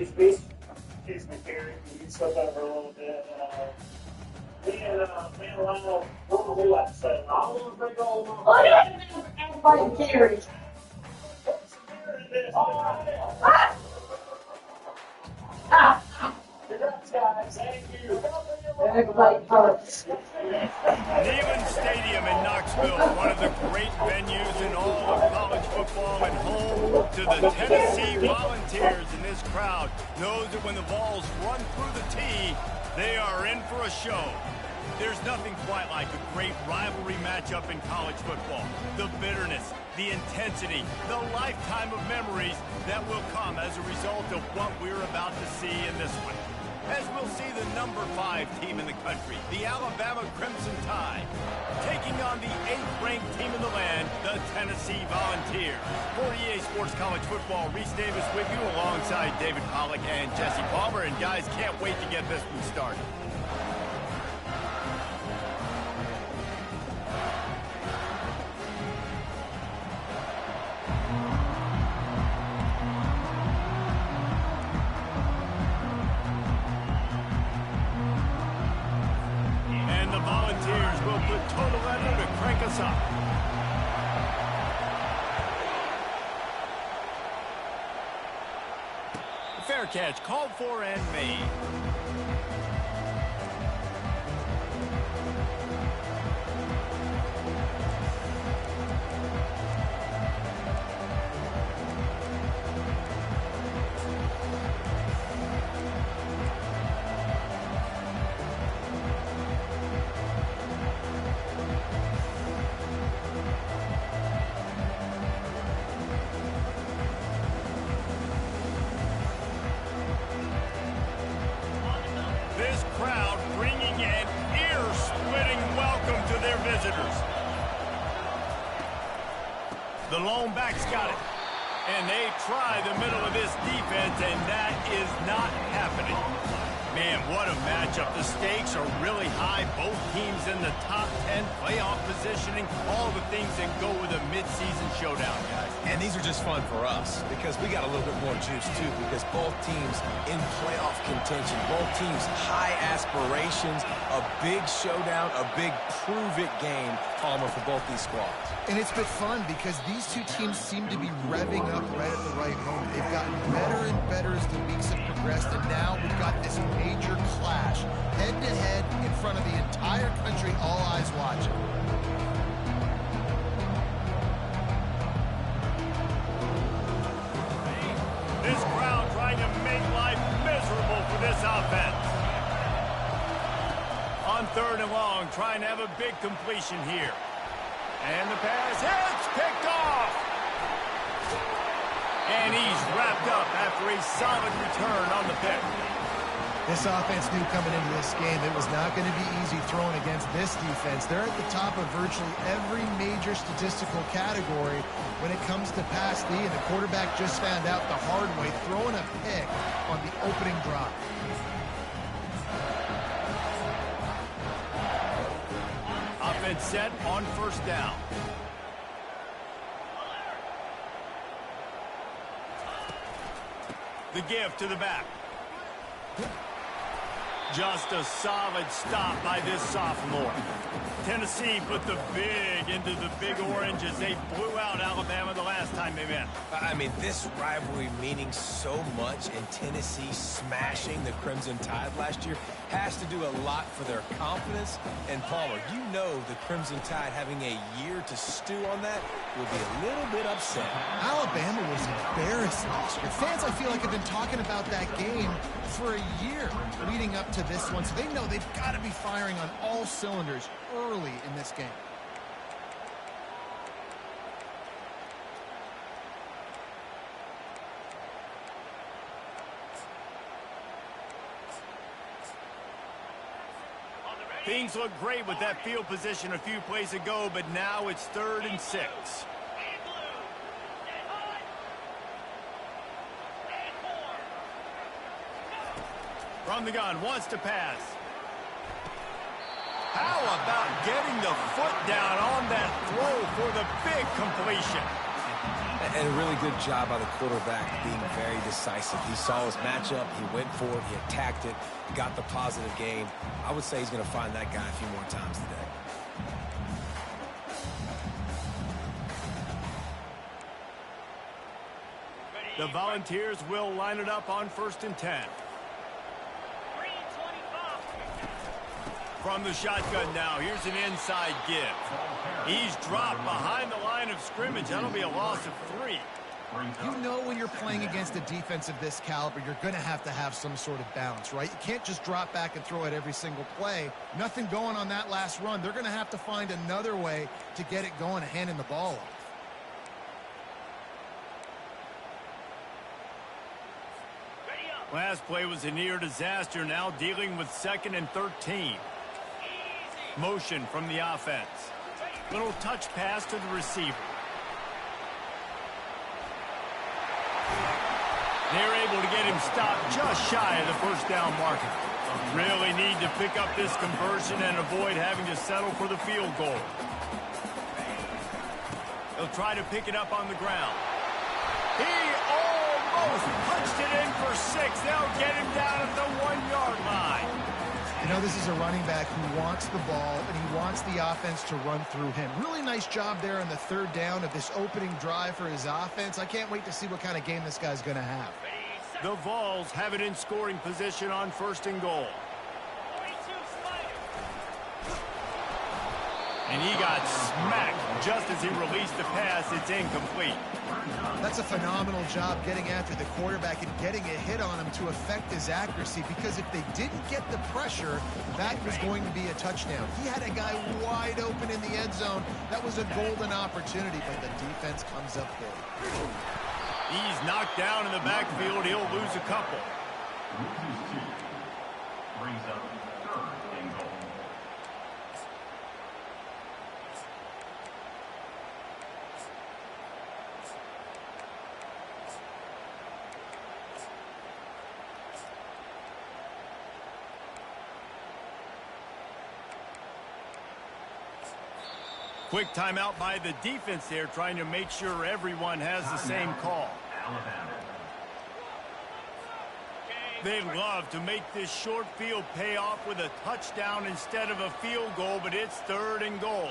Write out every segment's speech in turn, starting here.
Excuse me, Gary. You slip over a little bit. Me and Lionel, what would we like to say? I want to bring all my... Everybody carries. Congrats, guys. Thank you. Everybody first. Neyland Stadium in Knoxville, one of the great venues in all of college football, and home to the Tennessee Volunteers. And this crowd knows that when the balls run through the tee, they are in for a show. There's nothing quite like a great rivalry matchup in college football. The bitterness, the intensity, the lifetime of memories that will come as a result of what we're about to see in this one. As we'll see the number 5 team in the country, the Alabama Crimson Tide, taking on the 8th-ranked team in the land, the Tennessee Volunteers. For EA Sports College Football, Reese Davis with you alongside David Pollack and Jesse Palmer. And guys, can't wait to get this one started. Total letter to crank us up. Fair catch called for and made. The lone back's got it. And they try the middle of this defense, and that is not happening. Man, what a matchup. The stakes are really high. Both teams in the top 10, playoff positioning, all the things that go with a midseason showdown, guys. And these are just fun for us because we got a little bit more juice, too, because both teams in playoff contention, both teams high aspirations, a big showdown, a big prove-it game, Palmer, for both these squads. And it's been fun because these two teams seem to be revving up right at the right moment. They've gotten better and better as the weeks have progressed, and now we've got this major clash, head-to-head in front of the entire country, all eyes watching. This crowd trying to make life miserable for this offense. On 3rd and long, trying to have a big completion here. And the pass hits, picked off. And he's wrapped up after a solid return on the pick. This offense knew coming into this game it was not going to be easy throwing against this defense. They're at the top of virtually every major statistical category when it comes to pass D, and the quarterback just found out the hard way, throwing a pick on the opening drive. Offense set on 1st down. The give to the back. Just a solid stop by this sophomore. Tennessee put the big into the Big Orange as they blew out Alabama the last time they met. I mean, this rivalry meaning so much, and Tennessee smashing the Crimson Tide last year has to do a lot for their confidence. And Palmer, you know the Crimson Tide having a year to stew on that will be a little bit upset. Alabama was embarrassed last year. Fans, I feel like, have been talking about that game for a year leading up to this one, so they know they've got to be firing on all cylinders early in this game. Things look great with that field position a few plays ago, but now it's 3rd and 6. From the gun, wants to pass. How about getting the foot down on that throw for the big completion? And a really good job by the quarterback being very decisive. He saw his matchup, he went for it, he attacked it, got the positive gain. I would say he's going to find that guy a few more times today. The Volunteers will line it up on 1st and 10. From the shotgun now, here's an inside give. He's dropped behind the line of scrimmage. That'll be a loss of 3. You know when you're playing against a defense of this caliber, you're going to have some sort of balance, right? You can't just drop back and throw it every single play. Nothing going on that last run. They're going to have to find another way to get it going and handing the ball off. Last play was a near disaster, now dealing with 2nd and 13. Motion from the offense. Little touch pass to the receiver. They're able to get him stopped just shy of the first down marker. Really need to pick up this conversion and avoid having to settle for the field goal. He'll try to pick it up on the ground. He almost punched it in for 6. They'll get him down at the 1-yard line. You know, this is a running back who wants the ball, and he wants the offense to run through him. Really nice job there on the 3rd down of this opening drive for his offense. I can't wait to see what kind of game this guy's going to have. The Vols have it in scoring position on 1st and goal. And he got smacked just as he released the pass. It's incomplete. That's a phenomenal job getting after the quarterback and getting a hit on him to affect his accuracy, because if they didn't get the pressure, that was going to be a touchdown. He had a guy wide open in the end zone. That was a golden opportunity, but the defense comes up big. He's knocked down in the backfield. He'll lose a couple. Brings up 3rd and goal. Quick timeout by the defense there, trying to make sure everyone has the same call. They love to make this short field pay off with a touchdown instead of a field goal, but it's 3rd and goal.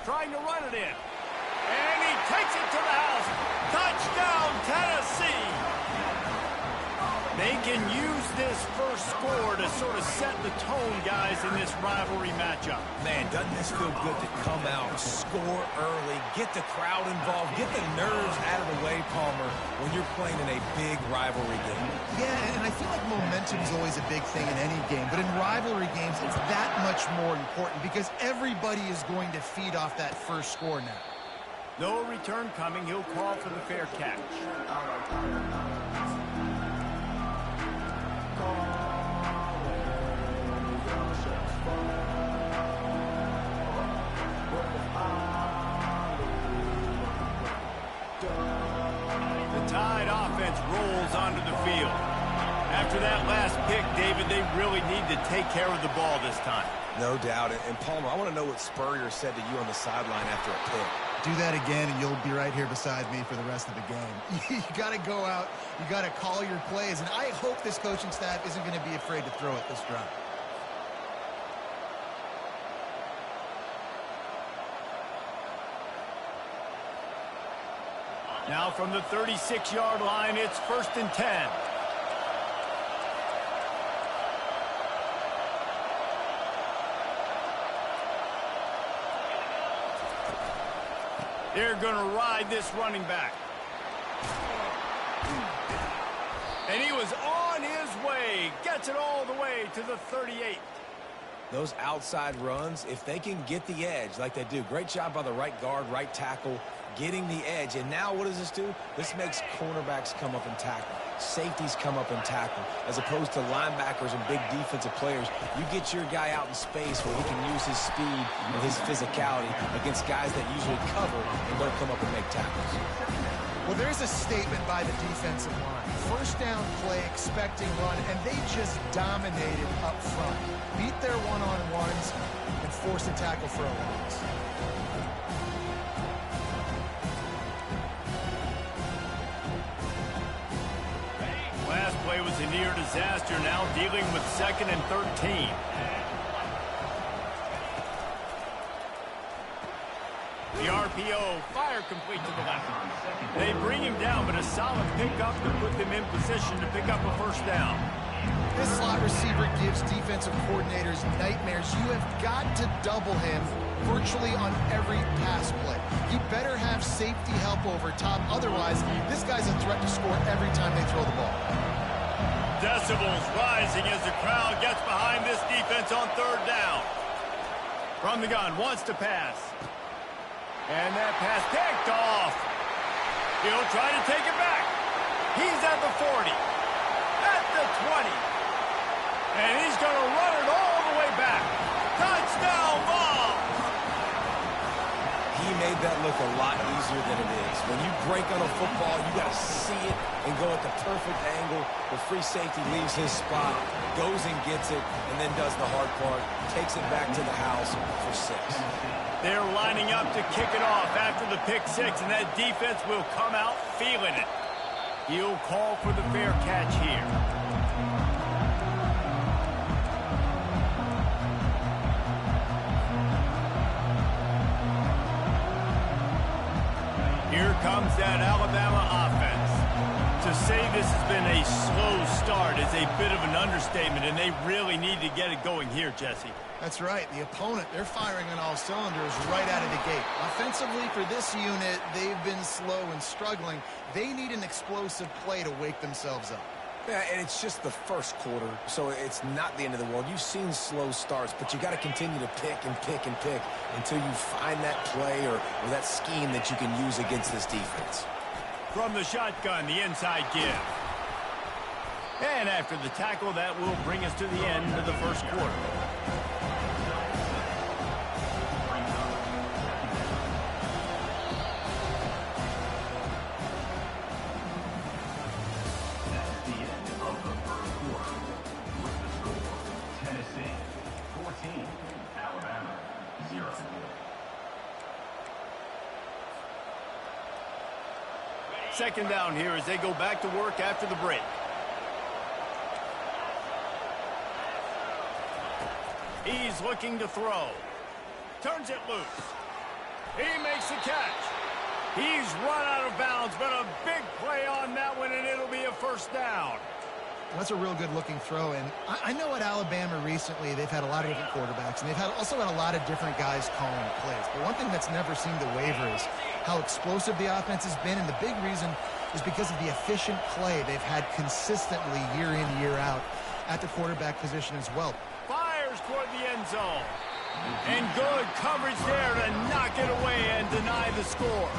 Trying to run it in. And he takes it to the house. Touchdown, Tennessee! They can use this first score to sort of set the tone, guys, in this rivalry matchup. Man, doesn't this feel good to come out, score early, get the crowd involved, get the nerves out of the way, Palmer, when you're playing in a big rivalry game. Yeah, and I feel like momentum is always a big thing in any game, but in rivalry games, it's that much more important because everybody is going to feed off that first score now. No return coming. He'll call for the fair catch. The Tide offense rolls onto the field. After that last pick, David, they really need to take care of the ball this time. No doubt. And Palmer, I want to know what Spurrier said to you on the sideline after a pick. Do that again, and you'll be right here beside me for the rest of the game. You got to go out. You got to call your plays, and I hope this coaching staff isn't going to be afraid to throw it this drive. Now from the 36-yard line, it's 1st and 10. They're going to ride this running back. And he was on his way. Gets it all the way to the 38. Those outside runs, if they can get the edge like they do, great job by the right guard, right tackle, getting the edge. And now what does this do? This makes cornerbacks come up and tackle. Safeties come up and tackle. As opposed to linebackers and big defensive players, you get your guy out in space where he can use his speed and his physicality against guys that usually cover and don't come up and make tackles. Well, Well, there's a statement by the defensive line. First down play, expecting run, and they just dominated up front. Beat their one-on-ones and forced a tackle for a loss. Last play was a near disaster, now dealing with 2nd and 13. The RPO, fire complete to the left. They bring him down, but a solid pickup to put them in position to pick up a first down. This slot receiver gives defensive coordinators nightmares. You have got to double him virtually on every pass play. He better have safety help over top. Otherwise, this guy's a threat to score every time they throw the ball. Decibels rising as the crowd gets behind this defense on 3rd down. From the gun, wants to pass. And that pass picked off. He'll try to take it back. He's at the 40. At the 20. And he's going to run it all the way back. Touchdown ball! He made that look a lot easier than it is. When you break on a football, you got to see it and go at the perfect angle. The free safety leaves his spot, goes and gets it, and then does the hard part, takes it back to the house for 6. They're lining up to kick it off after the pick 6, and that defense will come out feeling it. He'll call for the fair catch here. Here comes that Alabama offense. To say this has been a slow start is a bit of an understatement, and they really need to get it going here, Jesse. That's right. The opponent, they're firing on all cylinders right out of the gate. Offensively, for this unit, they've been slow and struggling. They need an explosive play to wake themselves up. Yeah, and it's just the first quarter, so it's not the end of the world. You've seen slow starts, but you got to continue to pick and pick and pick until you find that play or that scheme that you can use against this defense. From the shotgun, the inside give. And after the tackle, that will bring us to the end of the first quarter. Second down here as they go back to work after the break. He's looking to throw. Turns it loose. He makes the catch. He's run out of bounds, but a big play on that one, and it'll be a first down. That's a real good-looking throw, and I know at Alabama recently they've had a lot of different quarterbacks, and they've also had a lot of different guys calling plays. But one thing that's never seemed to waver is how explosive the offense has been, and the big reason is because of the efficient play they've had consistently year in, year out at the quarterback position as well. Fires toward the end zone. And good coverage there to knock it away and deny the score.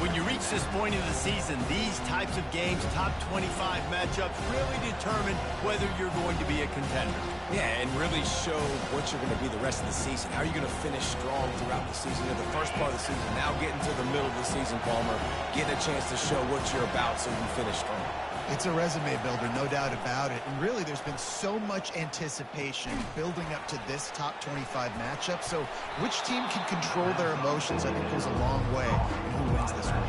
When you reach this point in the season, these types of games, top 25 matchups, really determine whether you're going to be a contender. Yeah, and really show what you're going to be the rest of the season. How are you going to finish strong throughout the season? You're the first part of the season, now getting to the middle of the season, Palmer, getting a chance to show what you're about so you can finish strong. It's a resume builder, no doubt about it. And really, there's been so much anticipation building up to this top 25 matchup. So which team can control their emotions, I think, goes a long way in who wins this one.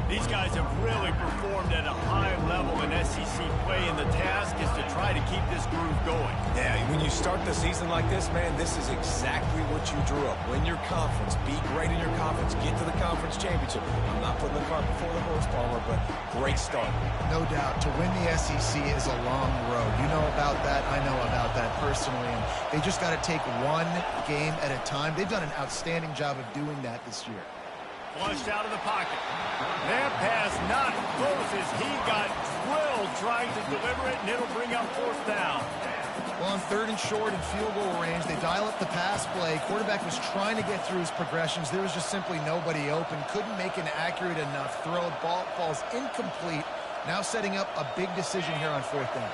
These guys have really performed at a high level in SEC play, and the task is to try to keep this groove going. Yeah, when you start the season like this, man, this is exactly what you drew up. Win your conference, be great in your conference, get to the conference championship. I'm not putting the cart before the horse, Palmer, but great start. No doubt. To win the SEC is a long road. You know about that. I know about that personally. And they just got to take one game at a time. They've done an outstanding job of doing that this year. Flushed out of the pocket. That pass not close as he got drilled trying to deliver it, and it'll bring up fourth down. Well, on 3rd and short and field goal range, they dial up the pass play. Quarterback was trying to get through his progressions. There was just simply nobody open. Couldn't make an accurate enough throw. Ball falls incomplete. Now setting up a big decision here on 4th down.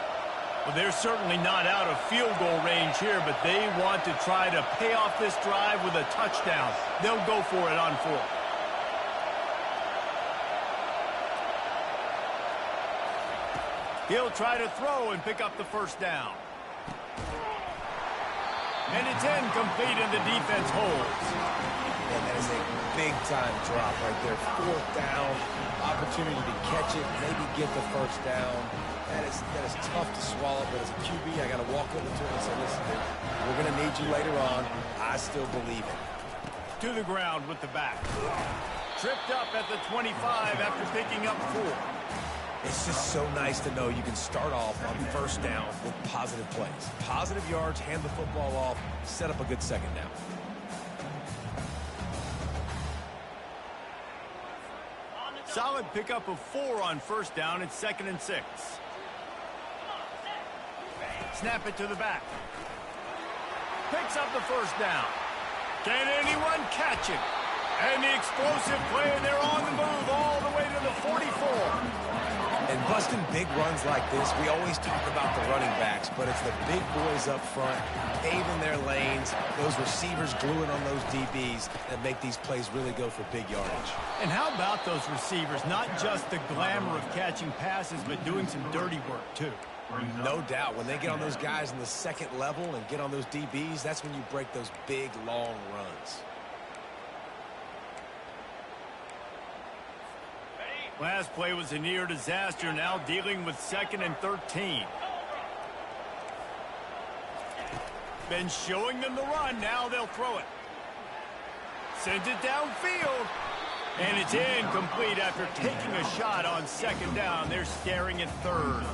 Well, they're certainly not out of field goal range here, but they want to try to pay off this drive with a touchdown. They'll go for it on 4th. He'll try to throw and pick up the first down. And it's incomplete, and the defense holds. And that is a big-time drop right there. Fourth down, opportunity to catch it, maybe get the first down. That is tough to swallow, but as a QB, I got to walk over to him and say, listen, dude, we're going to need you later on. I still believe it. To the ground with the back. Tripped up at the 25 after picking up 4. It's just so nice to know you can start off on first down with positive plays. Positive yards, hand the football off, set up a good second down. Solid pickup of 4 on first down. It's 2nd and 6. Snap it to the back. Picks up the first down. Can anyone catch him? And the explosive play, they're on the move all the way to the 44. And busting big runs like this, we always talk about the running backs, but it's the big boys up front, paving their lanes, those receivers gluing on those DBs that make these plays really go for big yardage. And how about those receivers? Not just the glamour of catching passes, but doing some dirty work, too. No doubt. When they get on those guys in the second level and get on those DBs, that's when you break those big, long runs. Last play was a near disaster, now dealing with 2nd and 13. Been showing them the run, now they'll throw it. Sends it downfield. And it's incomplete after taking a shot on 2nd down. They're staring at 3rd.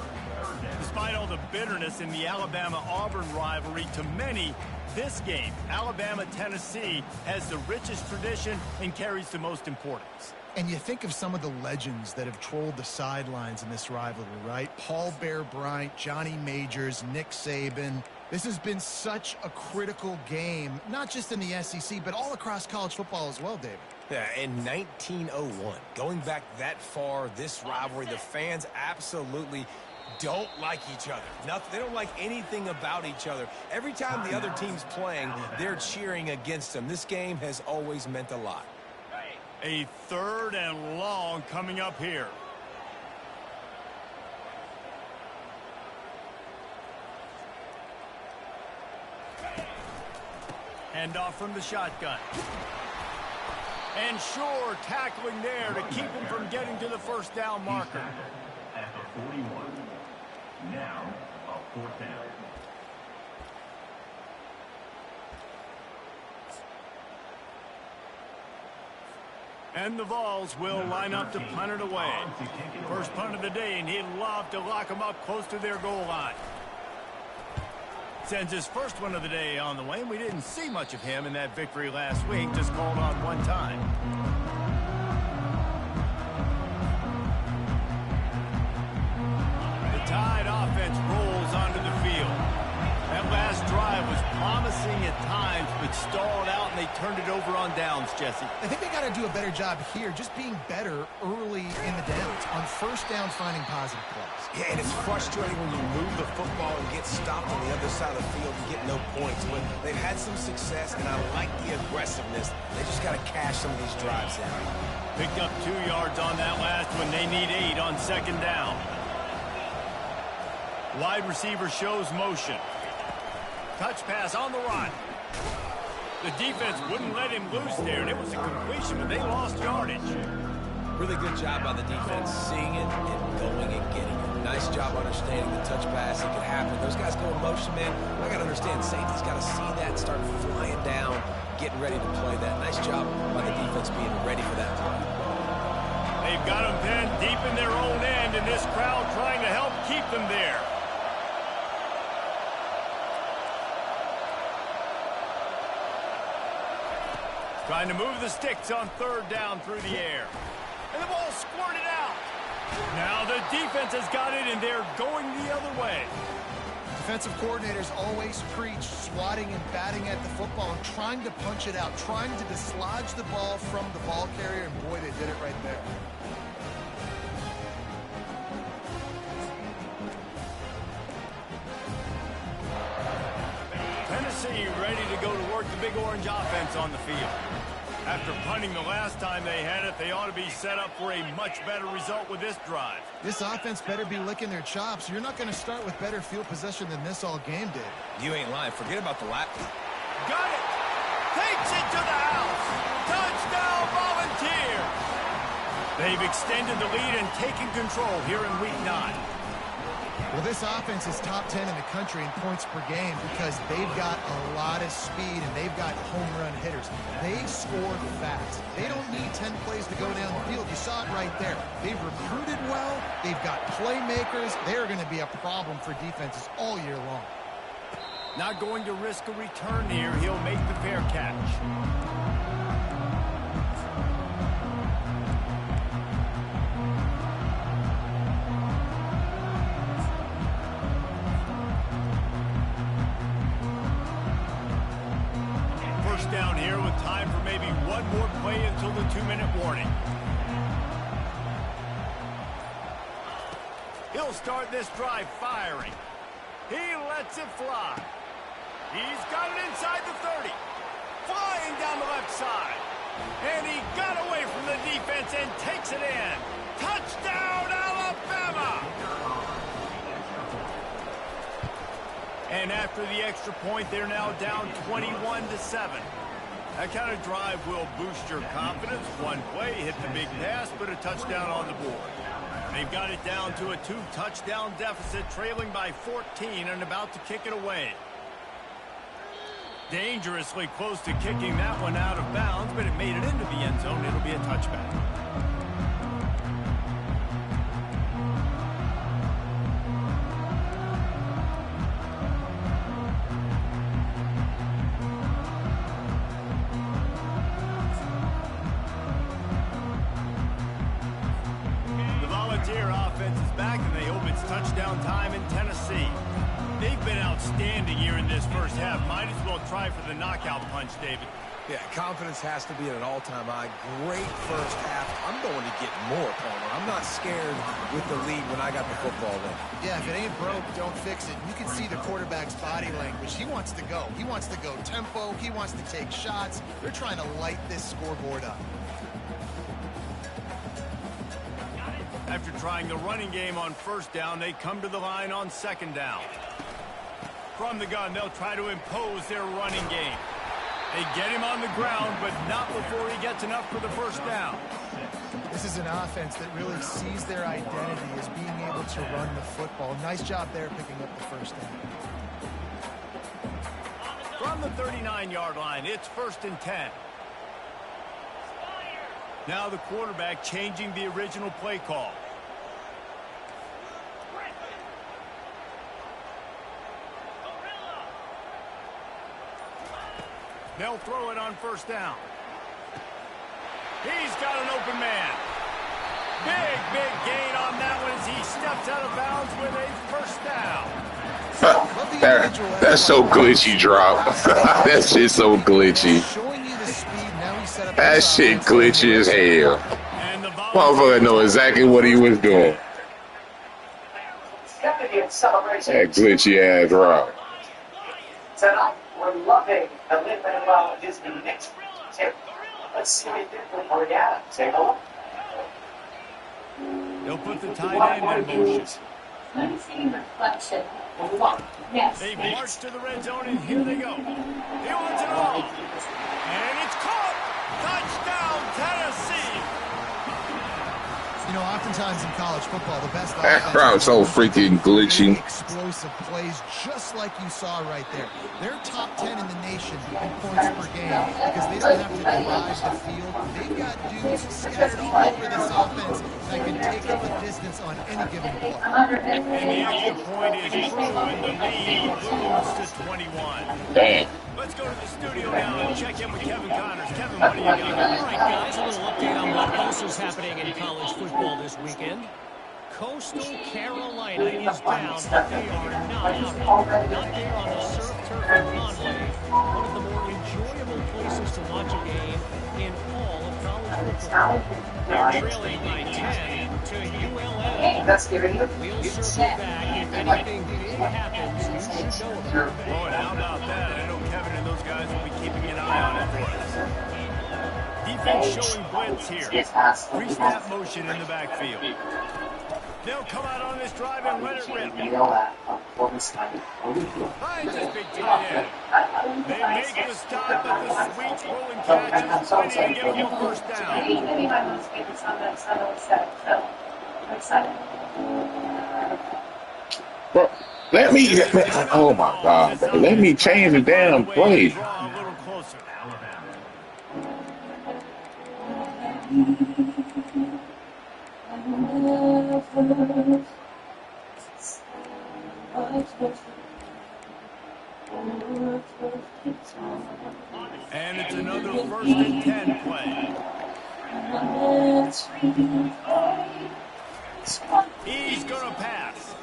Despite all the bitterness in the Alabama-Auburn rivalry, to many, this game, Alabama-Tennessee, has the richest tradition and carries the most importance. And you think of some of the legends that have trolled the sidelines in this rivalry, right? Paul Bear Bryant, Johnny Majors, Nick Saban. This has been such a critical game, not just in the SEC, but all across college football as well, David. Yeah, in 1901, going back that far, this rivalry, the fans absolutely don't like each other. They don't like anything about each other. Every time the other team's playing, they're cheering against them. This game has always meant a lot. A 3rd and long coming up here. Handoff from the shotgun. And Shore tackling there to keep him from getting to the first down marker. At the 41. Now, a 4th down. And the Vols will line up to punt it away. First punt of the day, and he'd love to lock them up close to their goal line. Sends his first one of the day on the way, and we didn't see much of him in that victory last week, just called on one time. The Tide offense rolls onto the field. That last drive was promising at times, but stalled out, and they turned it over on downs, Jesse. I think they got to do a better job here, just being better early in the downs, on first down finding positive plays. Yeah, and it's frustrating when you move the football and get stopped on the other side of the field and get no points. But they've had some success, and I like the aggressiveness. They just got to cash some of these drives in. Picked up 2 yards on that last one. They need 8 on 2nd down. Wide receiver shows motion. Touch pass on the run. The defense wouldn't let him loose there, and it was a completion, but they lost yardage. Really good job by the defense, seeing it and going and getting it. Nice job understanding the touch pass. It could happen. Those guys go in motion, man. I got to understand, safety's got to see that and start flying down, getting ready to play that. Nice job by the defense being ready for that play. They've got them pinned deep in their own end, and this crowd trying to help keep them there. Trying to move the sticks on 3rd down through the air. And the ball squirted out. Now the defense has got it, and they're going the other way. Defensive coordinators always preach swatting and batting at the football and trying to punch it out, trying to dislodge the ball from the ball carrier, and boy, they did it right there. Tennessee ready to go to work the Big Orange offense on the field. After punting the last time they had it, they ought to be set up for a much better result with this drive. This offense better be licking their chops. You're not going to start with better field possession than this all game did. You ain't lying. Forget about the lap. Got it! Takes it to the house! Touchdown, Volunteers! They've extended the lead and taken control here in Week 9. Well, this offense is top 10 in the country in points per game because they've got a lot of speed and they've got home run hitters. They score fast. They don't need 10 plays to go down the field. You saw it right there. They've recruited well. They've got playmakers. They're going to be a problem for defenses all year long. Not going to risk a return here. He'll make the fair catch. Down here with time for maybe one more play until the 2-minute warning. He'll start this drive firing. He lets it fly. He's got it inside the 30. Flying down the left side. And he got away from the defense and takes it in. Touchdown, Alabama! And after the extra point, they're now down 21-7. That kind of drive will boost your confidence. One play, hit the big pass, put a touchdown on the board. They've got it down to a 2-touchdown deficit, trailing by 14 and about to kick it away. Dangerously close to kicking that one out of bounds, but it made it into the end zone. It'll be a touchback. Offense is back, and they hope it's touchdown time in Tennessee. They've been outstanding here in this first half. Might as well try for the knockout punch, David. Yeah, confidence has to be at an all-time high. Great first half. I'm going to get more, Palmer. I'm not scared with the lead when I got the football then. Yeah, if it ain't broke, don't fix it. You can see the quarterback's body language. He wants to go. He wants to go tempo. He wants to take shots. They're trying to light this scoreboard up. After trying the running game on first down, they come to the line on second down. From the gun, they'll try to impose their running game. They get him on the ground, but not before he gets enough for the first down. This is an offense that really sees their identity as being able to run the football. Nice job there picking up the first down. From the 39-yard line, it's 1st and 10. Now the quarterback changing the original play call. They'll throw it on first down. He's got an open man. Big gain on that one as he steps out of bounds with a first down. That's so glitchy, drop. That shit's so glitchy. That shit glitchy as hell. Motherfucker know exactly what he was doing. That glitchy ass drop. Tonight, we're loving the Lin-Manuel Disney next tip. Let's see what different for you. Take a look. They'll put the tight end in motion. Reflection. Yes. They march to the red zone, and here they go. He wants it all. And it's caught. Touchdown, Tennessee. You know, oftentimes in college football, the best That crowd's so freaking glitchy. Explosive plays, just like you saw right there. They're top 10 in the nation in points per game because they don't have to drive the field. They've got dudes scattered all over this offense that can take up a distance on any given play. And the extra point is true, and the lead moves to 21. Damn. Let's go to the studio now and check in with Kevin Connors. Kevin, what do you got? All right, guys, a little update on what else is happening in college football this weekend. Coastal Carolina is down, but they are not out. Not there on the surf turf in Conway, one of the more enjoyable places to watch a game in all of college football. They're trailing by 10 to ULM. We'll circle back if anything big happens. You should know about it. Oh, and how about that? I know Kevin and those guys will be keeping an eye on it for us. Defense showing blitz here. Three-snap motion in the backfield. They'll come out on this drive and let it rip. Finds his big tight end. They make the stop, but the sweet rolling catch is plenty to give them a first down. Bro, let me, oh my God, bro. Let me change the damn play. And it's another 1st and 10 play. He's going to pass.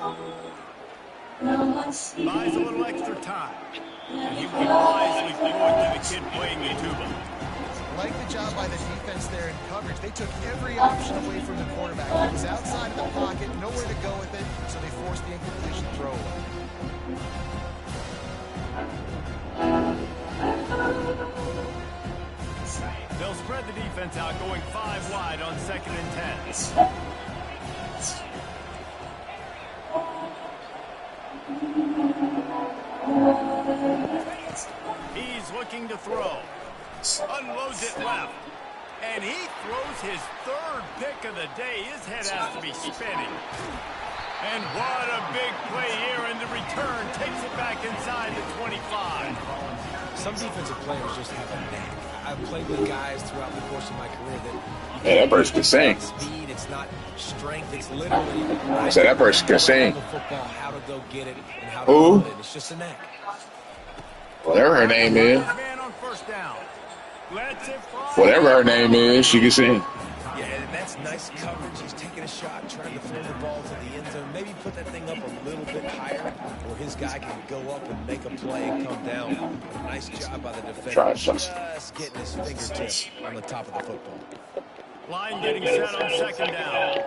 Buys a little extra time. And he will wisely throw it to the kid playing the tuba. Like the job by the defense there in coverage. They took every option away from the quarterback. He was outside of the pocket, nowhere to go with it, so they forced the incompletion throw. They'll spread the defense out, going 5 wide on 2nd and 10. He's looking to throw. Unloads it left. And he throws his 3rd pick of the day. His head has to be spinning. And what a big play here, and the return takes it back inside the 25. Some defensive players just have a knack. I've played with guys throughout the course of my career that that person can sing. Speed, it's not strength, it's literally so that person can sing. Football, how to go get it and how to run it. It's just a knack. Whatever her name is. Man on 1st down. Whatever her name is, she can sing. Yeah, and that's nice coverage. He's taking a shot, trying to throw the ball to the end zone. Maybe put that thing up a little bit higher where his guy can go up and make a play and come down. Nice job by the defender. Just getting his fingertips on the top of the football. Line getting set on 2nd down.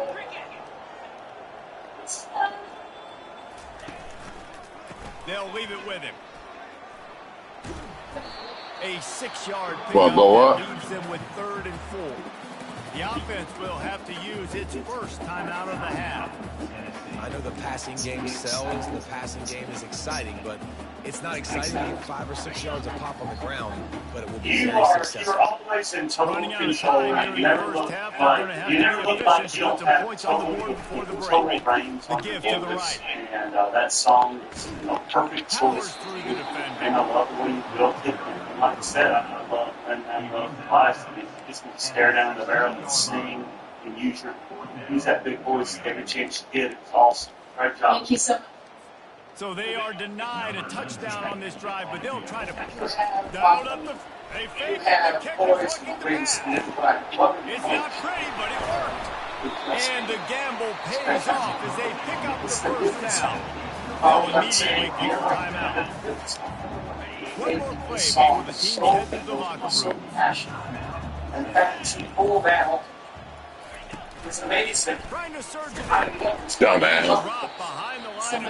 They'll leave it with him. A 6-yard pickup leaves them with 3rd and 4. The offense will have to use its first time out of the half. I know the passing game sells, the passing game is exciting, but it's not exciting to get 5 or 6 yards a pop on the ground, but it will be very successful. You're always in total control. You never look like, you never look like you don't have total reigns on the canvas. And that song is a perfect choice. And I love the way you built it. And like I said, I love the advice. Just going to stare down the barrel and sing and use that big voice every chance you get. It's awesome. Great job. Thank you so much. So they are denied a touchdown on this drive, but they'll try to dial up the. They fake it. The kicker's looking to pass. It's not pretty, but it worked. And the gamble pays off as they pick up the 1st down. They'll immediately take a timeout. One more play before the team heads to the locker room. In fact, she pulled out. It's amazing. Dumbass.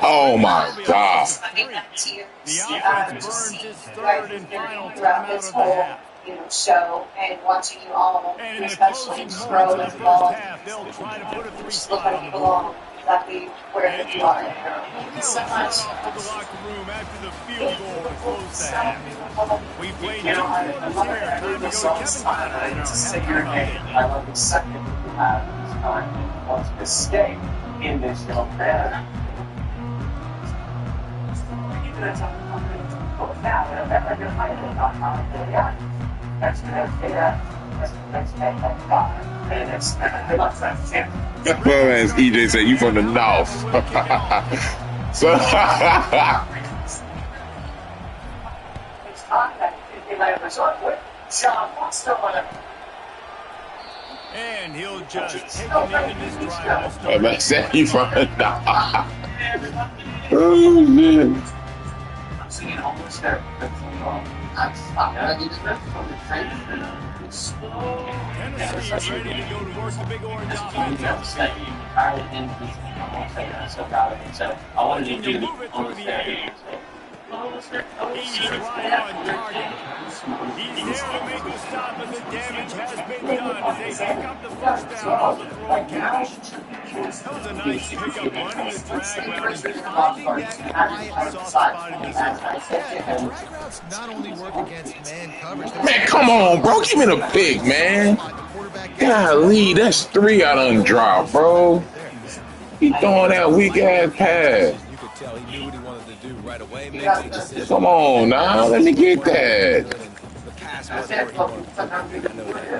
Oh my God. The offense burns its 3rd and final timeout of the half. Show and watching you all, and in the especially closing throw moments the of the ball, first half, they'll try to put a 3-spot on the belong board. exactly where you are. So much. To the locker room after the field goal to close the half. We played 2 quarters here. Time to go to Kevin Connor. I love the second time of escape in this young man. Well, as EJ said, you from the north. So and he'll just take him in this drive. Well, man said you from the north. Oh shit. I'm singing almost there. Tennessee ready to go to work the big orange offense. I wanted to do the almost there. He's right on target. He's there to make the stop, and the damage has been done as they pick up the first down on the throwing catch. That was a nice pickup, running the drag route and finding that quiet soft spot in the zone. Yeah, drag routes not only work against man coverage. Man, come on, bro. Give me the pick, man. Golly, that's 3 I done dropped, bro. He throwing that weak-ass pass. You could tell he knew what he wanted to do right away. Makes a decision. Come on, now. Let me get that. The pass wasn't where he wanted to go. I know that.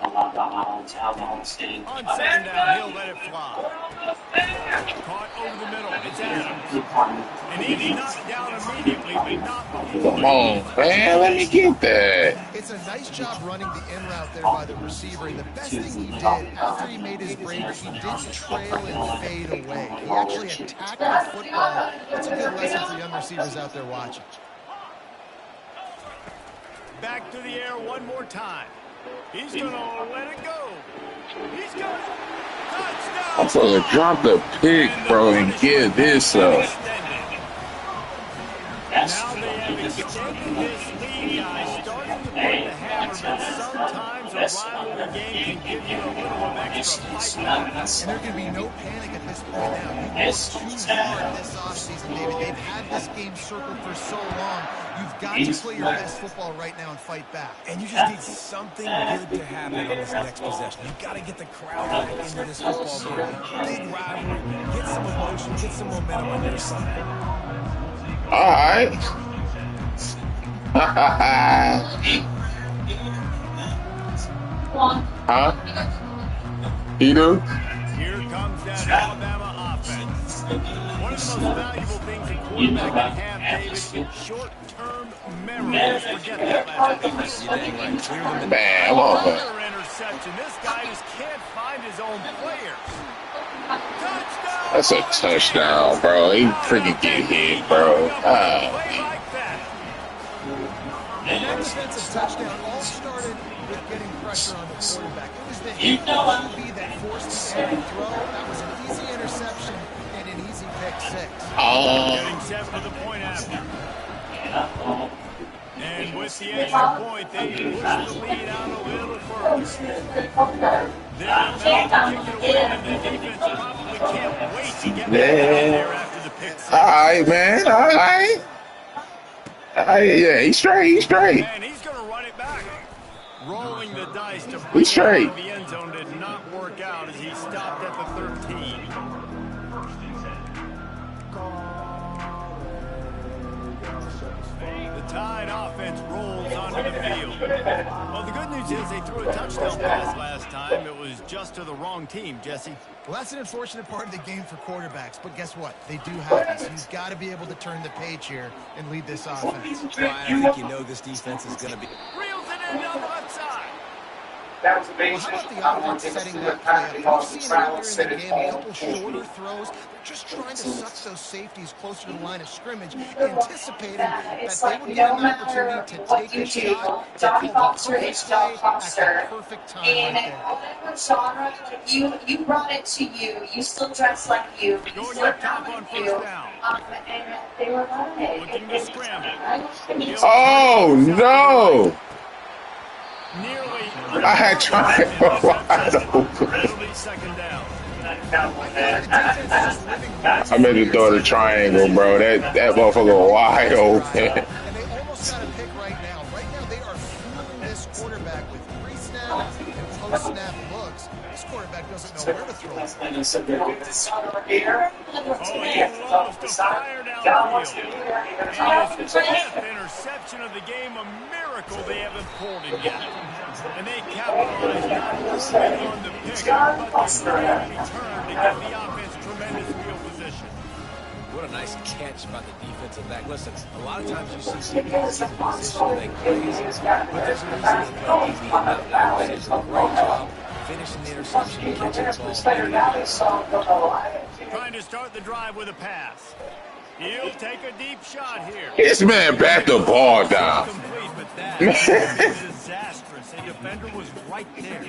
On second down, he'll let it fly. Caught over the middle. It's Adams. And he's knocked down immediately, but not before. Come on, man. Let me get that. It's a nice job running the in route there by the receiver. And the best thing he did after he made his break, he didn't trail and fade away. He actually attacked the football. That's a good lesson for young receivers out there watching. Back to the air one more time. He's going to let it go. He's got it. Touchdown. I'm supposed to drop the pick, bro, and get this up. Now they have extended this lead, guys, starting to put the hammer, but sometimes a rivalry game can give you a little of extra fight back. And there can be no panic at this point now. You worked too hard this offseason, David. They've had this game circled for so long. You've got to play your best football right now and fight back. And you just need something good to happen on this next possession. You've got to get the crowd back into this football game. Big rivalry. Get some emotion. Get some momentum on your side. All right. Huh? He do? Here comes that Alabama offense. One of the most valuable things a quarterback can have, David, is short-term memory. Just forget that last week. Man, I'm off it. Another interception. This guy just can't find his own players. Touchdown! That's a touchdown, bro. He freaking get hit, bro. And that defensive touchdown all started with getting pressure on the quarterback. It was the hit QB that forced the errant throw. That was an easy interception and an easy pick six. Getting set for the point after. And with the extra point, they push the lead out a little further. They're about to kick it away, and the defense probably can't wait to get back out there after the pick six. All right, man. All right. Yeah, he's straight. He's straight. And he's going to run it back. Rolling the dice to bring He's it straight. out of the end zone did not work out as he stopped at the 13. The Tide offense rolls onto the field. Well, the good news is they threw a touchdown pass last time. It was just to the wrong team, Jesse. Well, that's an unfortunate part of the game for quarterbacks, but guess what? They do have this. He's got to be able to turn the page here and lead this offense. Well, I think you know this defense is going to be... Reels it in down the left side. Well, how about the offense setting that play up? We've seen earlier in the game a couple shorter throws. They're just trying to suck those safeties closer to the line of scrimmage, anticipating that they would get an opportunity to take a shot, to call the perfect play at the perfect time right there. Whatever genre, you brought it to you. You still dress like you. You Going still up top come on like first you. down. And they were running. Looking to scramble. Oh, no. Nearly. I had tried wide open. Second down. I meant to throw the triangle, bro. That motherfucker wide open. And they almost got a pick right now. Right now, they are fooling this quarterback with pre-snap and post-snap looks. This quarterback doesn't know where to throw it. Oh, he lost a fire downfield. And his fifth interception of the game, a miracle they haven't pulled him yet. And they capitalized not only on the pick, but the great return to give the offense tremendous field position. What a nice catch by the defensive back. Listen, a lot of times you see people in position to make plays, but there's a reason they play easy and not that. They did a great job finishing the interception and catching the ball. Trying to start the drive with a pass. He'll take a deep shot here. This man backed the ball down. Complete, but that. It could have been disastrous. A defender was right there.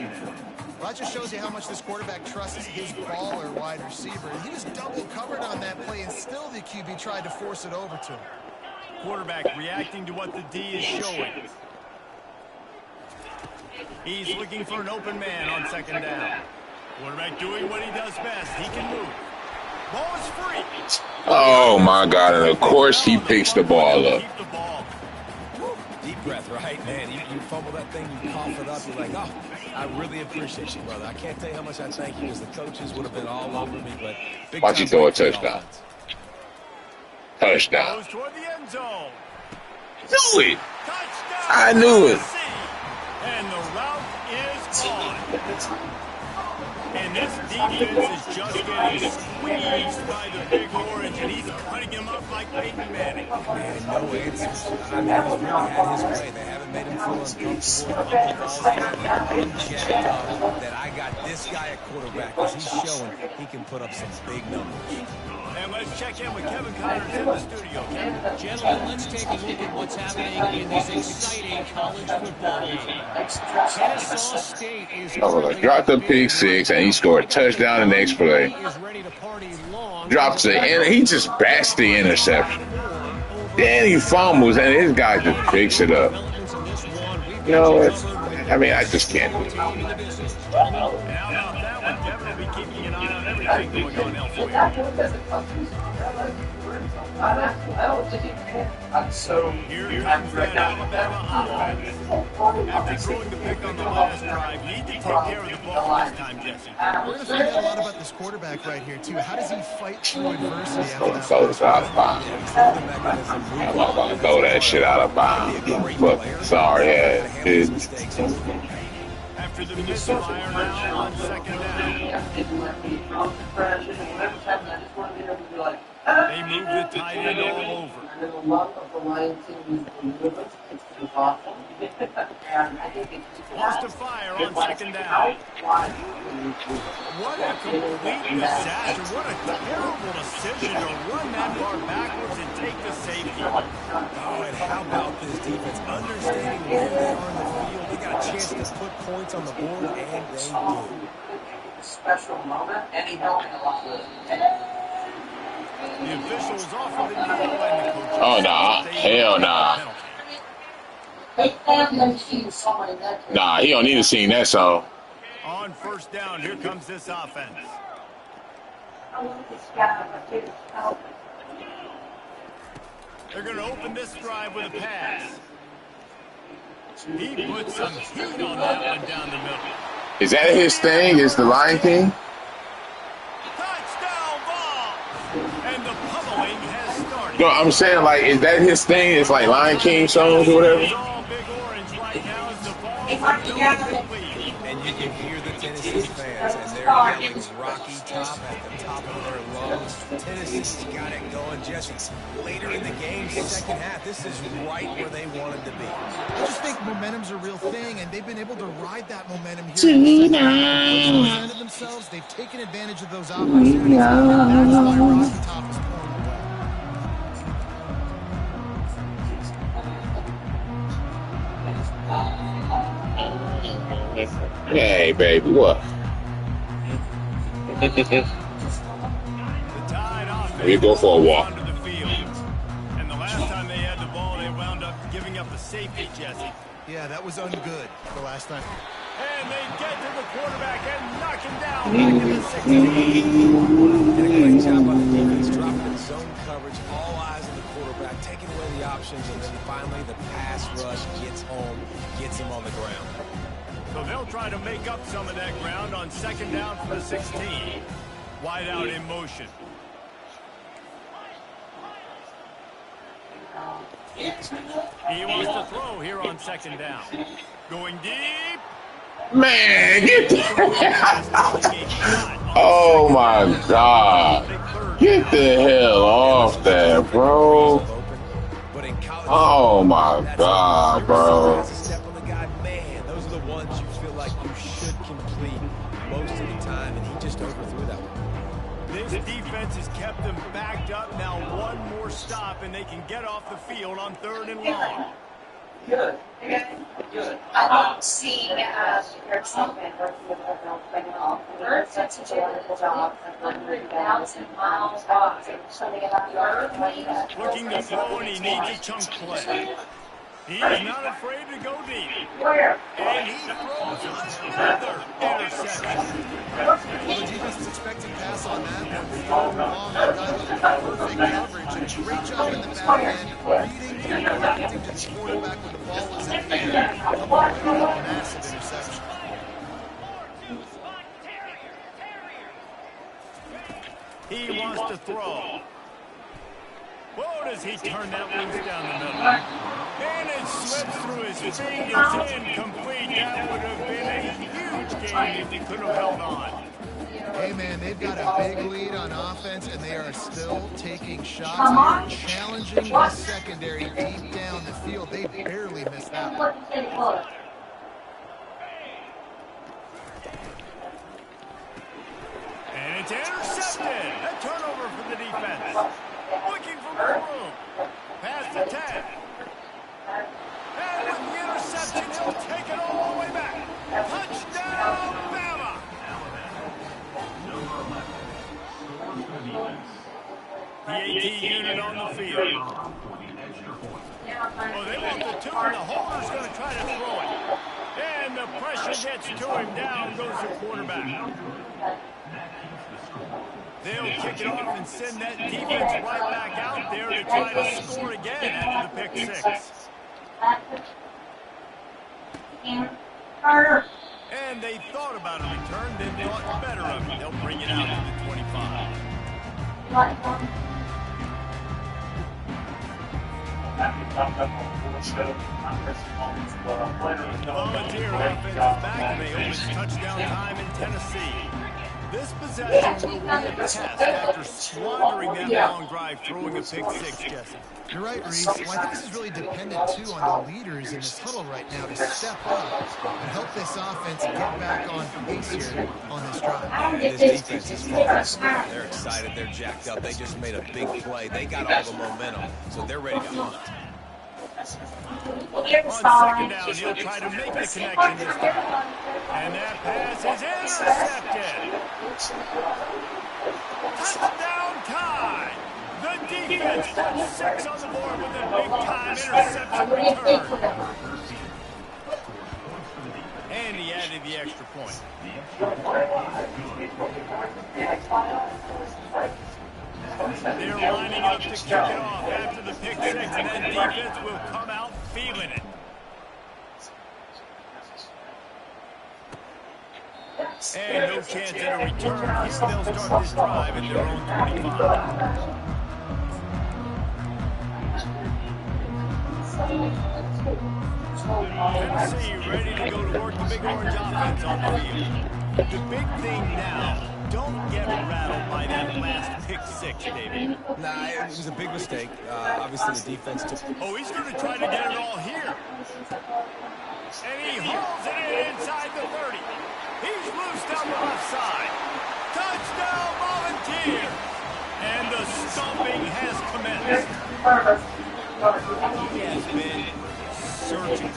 Well, that just shows you how much this quarterback trusts his baller wide receiver. He was double covered on that play, and still the QB tried to force it over to him. Quarterback reacting to what the D is showing. He's looking for an open man on second down. Quarterback doing what he does best. He can move. Ball is free. Oh, my God. And, of course, he picks the ball up. Deep breath, right? Man, you fumble that thing, you cough it up. You're like, oh, I really appreciate you, brother. I can't tell you how much I thank you because the coaches would have been all over me. But big watch you throw a touchdown. Touchdown. Goes toward the end zone. Knew it. Touchdown. I knew it. And the route is on. And this defense is just getting squeezed by the Big Orange, and he's cutting him up like Peyton Manning. Man, no answers. I mean, he's really had his way. They haven't made him feel uncomfortable. That I got this guy at quarterback because he's showing he can put up some big numbers. And let's check in with Kevin Connors in the studio. Kevin? Gentlemen, let's take a look at what's happening in this exciting college football game. Kennesaw State is Dropped the pick six, and he scored a touchdown the next play. Drops it, and he just bats the interception. Then he fumbles, and his guy just picks it up. You know, I mean, I just can't do it. So here comes that Alabama offense. After throwing the pick on the last drive, need to take care of the ball this time, Jesse. We're going to find out a lot about this quarterback right here, too. How does he fight through adversity after that? I'm not going to throw that shit out of bounds. Look, sorry, After the misfire now on second down. They move the tight end all over. Lost to fire on second down. What a complete disaster. What a terrible decision to run that far backwards and take the safety. Oh, and how about this defense? Understanding where they are in the field. They got a chance to put points on the board, and they do. Special moment, and he helped a lot of The officials offer the deal and the coach. Oh, nah. Hell nah. Nah, he don't need to sing that song. On first down, here comes this offense. They're going to open this drive with a pass. He put some heat on that one down the middle. Is that his thing? Is the Lion King? Touchdown ball! And the pummeling has started. No, I'm saying, like, is that his thing? It's like Lion King songs or whatever? It's all Big Orange right now as the ball is complete. And you can hear the Tennessee fans, and they're yelling Rocky Top at the top of their lungs. Tennessee's got it going, Jesse. Later in the game, second half, this is right where they wanted to be. I just think momentum's a real thing, and they've been able to ride that momentum here in the second half. Once they presented themselves, they've taken advantage of those opportunities, and that's why Rocky Top is pulling away. Hey, baby, what? We go for a walk. And the last time they had the ball, they wound up giving up a safety, Jesse. Yeah, that was ungood the last time. And they get to the quarterback and knock him down back in the 16. Did a great job on the defense, dropping in zone coverage, all eyes on the quarterback, taking away the options, and then finally the pass rush gets home, gets him on the ground. So they'll try to make up some of that ground on second down for the 16. Wide out in motion. He wants to throw here on second down. Going deep. Man, get the Oh, my God. Get the hell off that, bro. Oh, my God, bro. Those are the ones you feel like you should complete most of the time, and he just overthrew that one. This defense has kept them backed up. Now one more stop, and they can get off the field on third and long. Good. I love seeing your teammate Birds such a wonderful job. 100,000 miles off. Looking to throw, and he needs a chunk play. He's not afraid to go deep. And he throws another interception. Well, the defense was expecting pass on that one. Third and long, that guy looked perfect coverage. And a great job in the back end, reading and reacting to the quarterback when the ball was in the air. Coming away with a massive interception. He wants to throw. Whoa, does he turn that loose down the middle? And it slips through his fingers, incomplete. That would have been a huge game if he could have held on. Hey, man, they've got a big lead on offense, and they are still taking shots. They are challenging the secondary deep down the field. They barely missed that one. And it's intercepted. A turnover for the defense. Looking for more room. Pass to 10. And with the interception, he'll take it all the way back. Touchdown, Bama! The AT unit on the field. Oh, they want the 2, and the holder's going to try to throw it. And the pressure gets to him. Down goes the quarterback. They'll kick it off and send that defense right back out there to try to score again after the pick 6. And they thought about a return, then thought better of it. They'll bring it out to the 25. The Volunteer offense is back, and they open touchdown time in Tennessee. This possession will win the test after squandering that long drive, throwing a pick 6, Jesse. You're right, Reese. Well, I think this is really dependent, too, on the leaders in this huddle right now to step up and help this offense get back on pace here on this drive. And this defense is focused. They're excited. They're jacked up. They just made a big play. They got all the momentum, so they're ready to hunt. On second down, he'll try to make the connection this time. And that pass is intercepted. Touchdown tie. The defense puts 6 on the board with a big-time interception return. And he added the extra point. They're lining up to kick it off after the pick 6, and that defense will come out feeling it. And no chance at a return. Here they'll start this drive at their own 25. Tennessee ready to go to work the big orange offense on the field. The big thing now, don't get rattled by that last pick 6, David. Nah, it was a big mistake. Obviously, the defense took... Oh, he's going to try to get it all here. And he hauls it in inside the 30. He's loose down the left side. Touchdown, Volunteers! And the stomping has commenced. He has been surgical,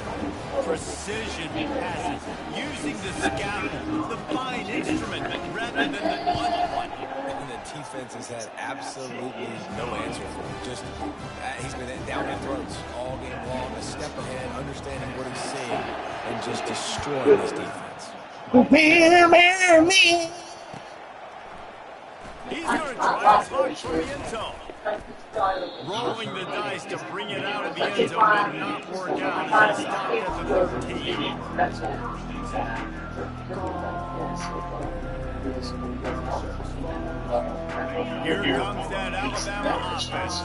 precision passes, using the scalpel, the fine instrument, rather than the blunt one. And the defense has had absolutely no answer for him. Just, he's been down their throats all game long, a step ahead, understanding what he's seeing, and just destroying this defense. He's going to try his hard for the end zone. Rolling the dice to bring it out of the end zone did not work out as he stopped at the 13. Here comes that Alabama offense.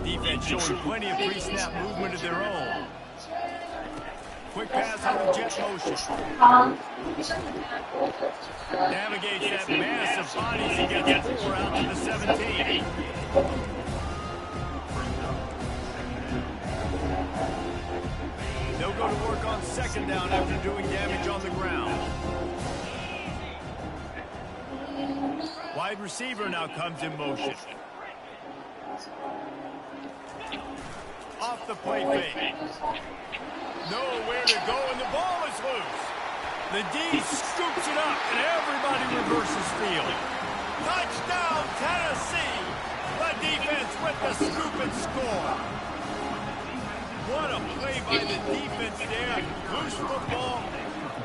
Defense showing plenty of pre-snap movement of their own. Quick pass on the jet motion. Navigates that massive body as he gets 4 out to the 17. They'll go to work on second down after doing damage on the ground. Wide receiver now comes in motion. Off the play fake. Nowhere to go, and the ball is loose. The D scoops it up, and everybody reverses field. Touchdown, Tennessee! The defense with the scoop and score. What a play by the defense there. Loose football,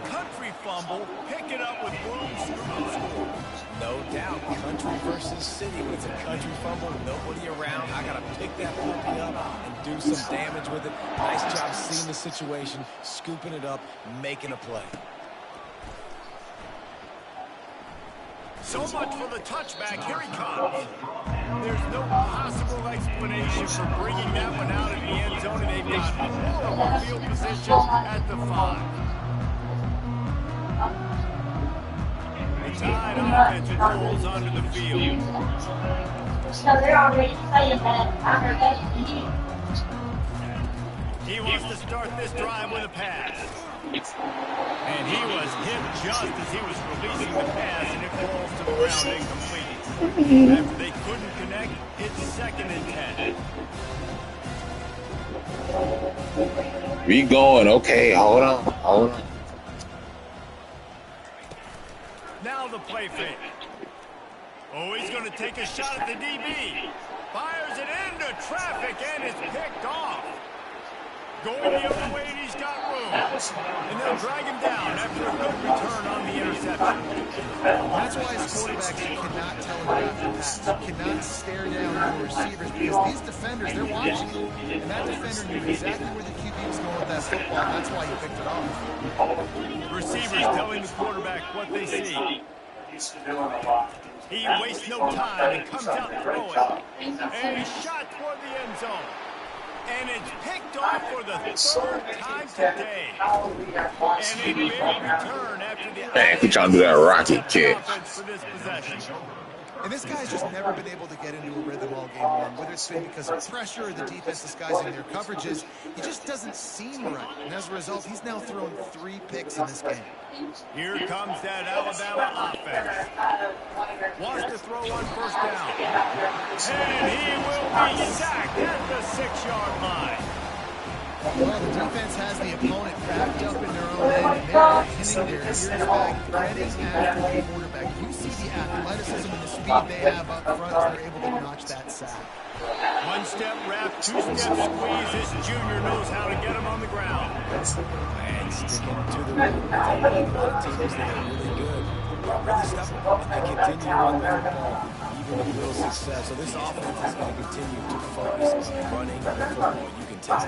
country fumble, pick it up with room, scoop and score. No doubt, country versus city. When it's a country fumble, nobody around, I got to pick that puppy up and do some damage with it. Nice job seeing the situation, scooping it up, making a play. So much for the touchback. Here he comes. There's no possible explanation for bringing that one out in the end zone, and they've got horrible field position at the 5. The Tide offense rolls onto the field. So they're already saying that after that. He wants to start this drive with a pass. And he was hit just as he was releasing the pass, and it falls to the ground incomplete. After they couldn't connect, it's 2nd and 10. We going. Okay, hold on. Now the play fake. Oh, he's going to take a shot at the DB. Fires it into traffic, and it's picked off. Going the other way, and he's got room. And they'll drag him down after a good return on the interception. That's why as quarterbacks, you cannot telegraph the pass. You cannot stare down your receivers because these defenders, they're watching you. And that defender knew exactly where the QB was going with that football. That's why he picked it off. Receivers telling the quarterback what they see. He wastes no time and comes out throwing. And he shot toward the end zone. And it's picked off for the 3rd time today. And a big return after the... Man, he trying to do that rocket kick. For this possession. And this guy's just never been able to get into a rhythm all game long, whether it's been because of pressure or the defense disguising their coverages. He just doesn't seem right. And as a result, he's now thrown 3 picks in this game. Here comes that Alabama offense. Wants to throw on 1st down. And he will be sacked at the 6-yard line. Well, the defense has the opponent backed up in their own end, and they're hitting their ears back, threading after the quarterback. You see the athleticism and the speed they have up front as they're able to notch that sack. 1-step wrap, 2-step squeeze. This junior knows how to get him on the ground. And sticking to the run. A lot of teams that are really good. Really stubborn. And they continue to run the football, even with little success. So this offense is going to continue to focus on running the football. You can tell.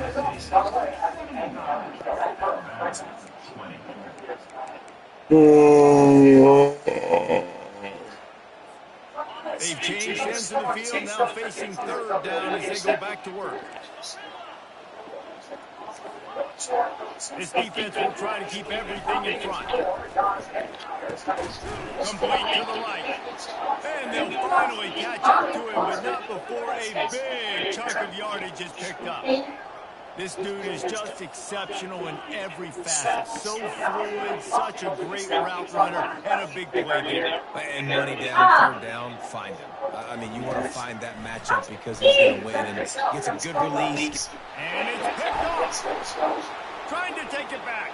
They've changed ends of the field, now facing 3rd down as they go back to work. This defense will try to keep everything in front. Complete to the right. And they'll finally catch up to him, but not before a big chunk of yardage is picked up. This dude is just exceptional in every facet. So fluid, such a great route runner, and a big play there. And money down, 3rd down, find him. I mean, you want to find that matchup because he's going to win and gets a good release. And it's picked off. Trying to take it back.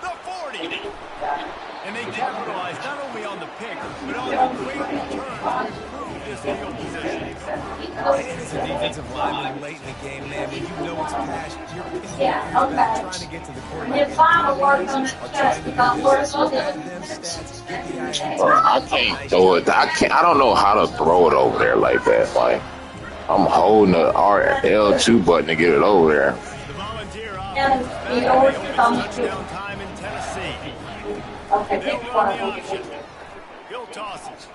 The 40. And they capitalize not only on the pick, but on the great return to improve this field position. And as a defensive lineman late in the game, man, when you know it's past, you're trying to get to the quarterback. I can't throw it. I don't know how to throw it over there like that. Like, I'm holding the L2 button to get it over there. The Volunteer And offense we always back come on to. touchdown time in Tennessee. Okay, They'll pick run the one. option. He'll toss it.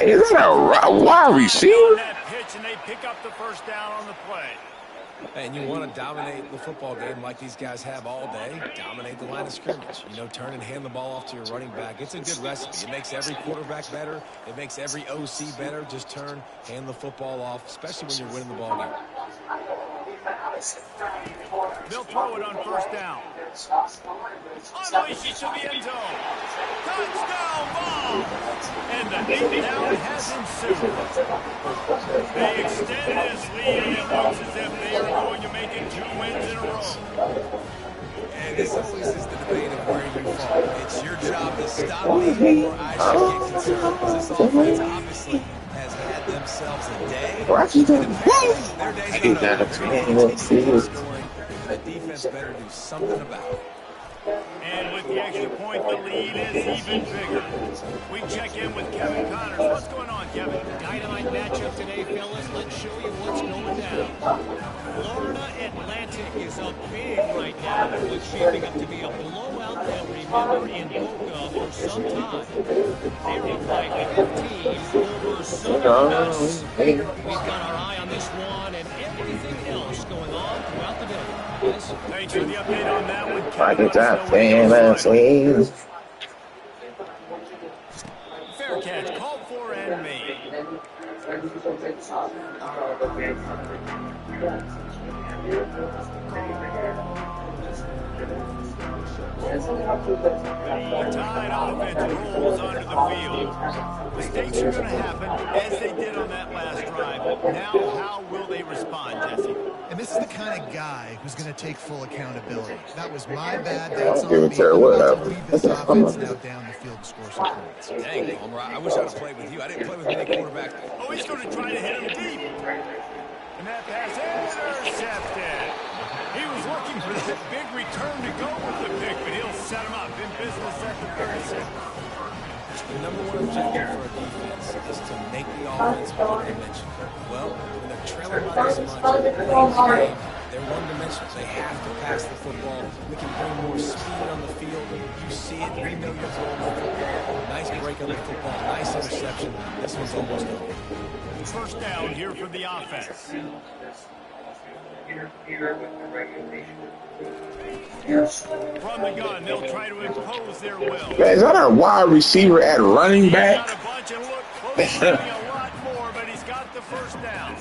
Is that a wide receiver? On that pitch, and they pick up the 1st down on the play. And you want to dominate the football game like these guys have all day. Dominate the line of scrimmage. You know, turn and hand the ball off to your running back. It's a good recipe. It makes every quarterback better. It makes every OC better. Just turn, hand the football off, especially when you're winning the ball game. They'll throw it on 1st down. Unleashes to the end zone. Touchdown ball. And the beatdown has ensued. They extend this lead, and it looks as if they are going to make it 2 wins in a row. And this always is the debate of where you fall. It's your job to stop me, or I should get concerned. Because this offense obviously has had themselves a day. And apparently their day's not over. They're going to continue scoring, and the defense better do something about it. And with the extra point, the lead is even bigger. We check in with Kevin Connors. What's going on, Kevin? Dynamite matchup today, fellas. Let's show you what's going down. Florida Atlantic is up big right now. It's shaping up to be a blowout they'll remember in Boca for some time. They won by 15 over Southern Miss. We've got our eye on this one and everything else going on throughout the day. Thanks for the update on that one, Fair catch, called for and made. The Tide offense rolls onto the field. Mistakes are going to happen, as they did on that last drive. Now, how will they respond, Jesse? And this is the kind of guy who's going to take full accountability. That was my bad. That's on give me. it to her, I'm about whatever. to lead this offense now down the field to score some points. Dang, Palmer, I wish I'd have played with you. I didn't play with many quarterbacks. Oh, he's going to try to hit him deep. And that pass intercepted. He was looking for that big return to go with the pick, but he'll set him up in business at the 36. The number one objective for a defense is to make the offense one-dimensional. Well, when they're trailing by this much late in the game, they're one-dimensional. They have to pass the football. We can bring more speed on the field. You see it. We know you're throwing the football. Nice break on the football. Nice interception. This one's almost over. First down here for the offense. From the gun, they'll try to impose their will. Man, is that our wide receiver at running back? Got a bunch and look close to getting a lot more, but he's got the first down.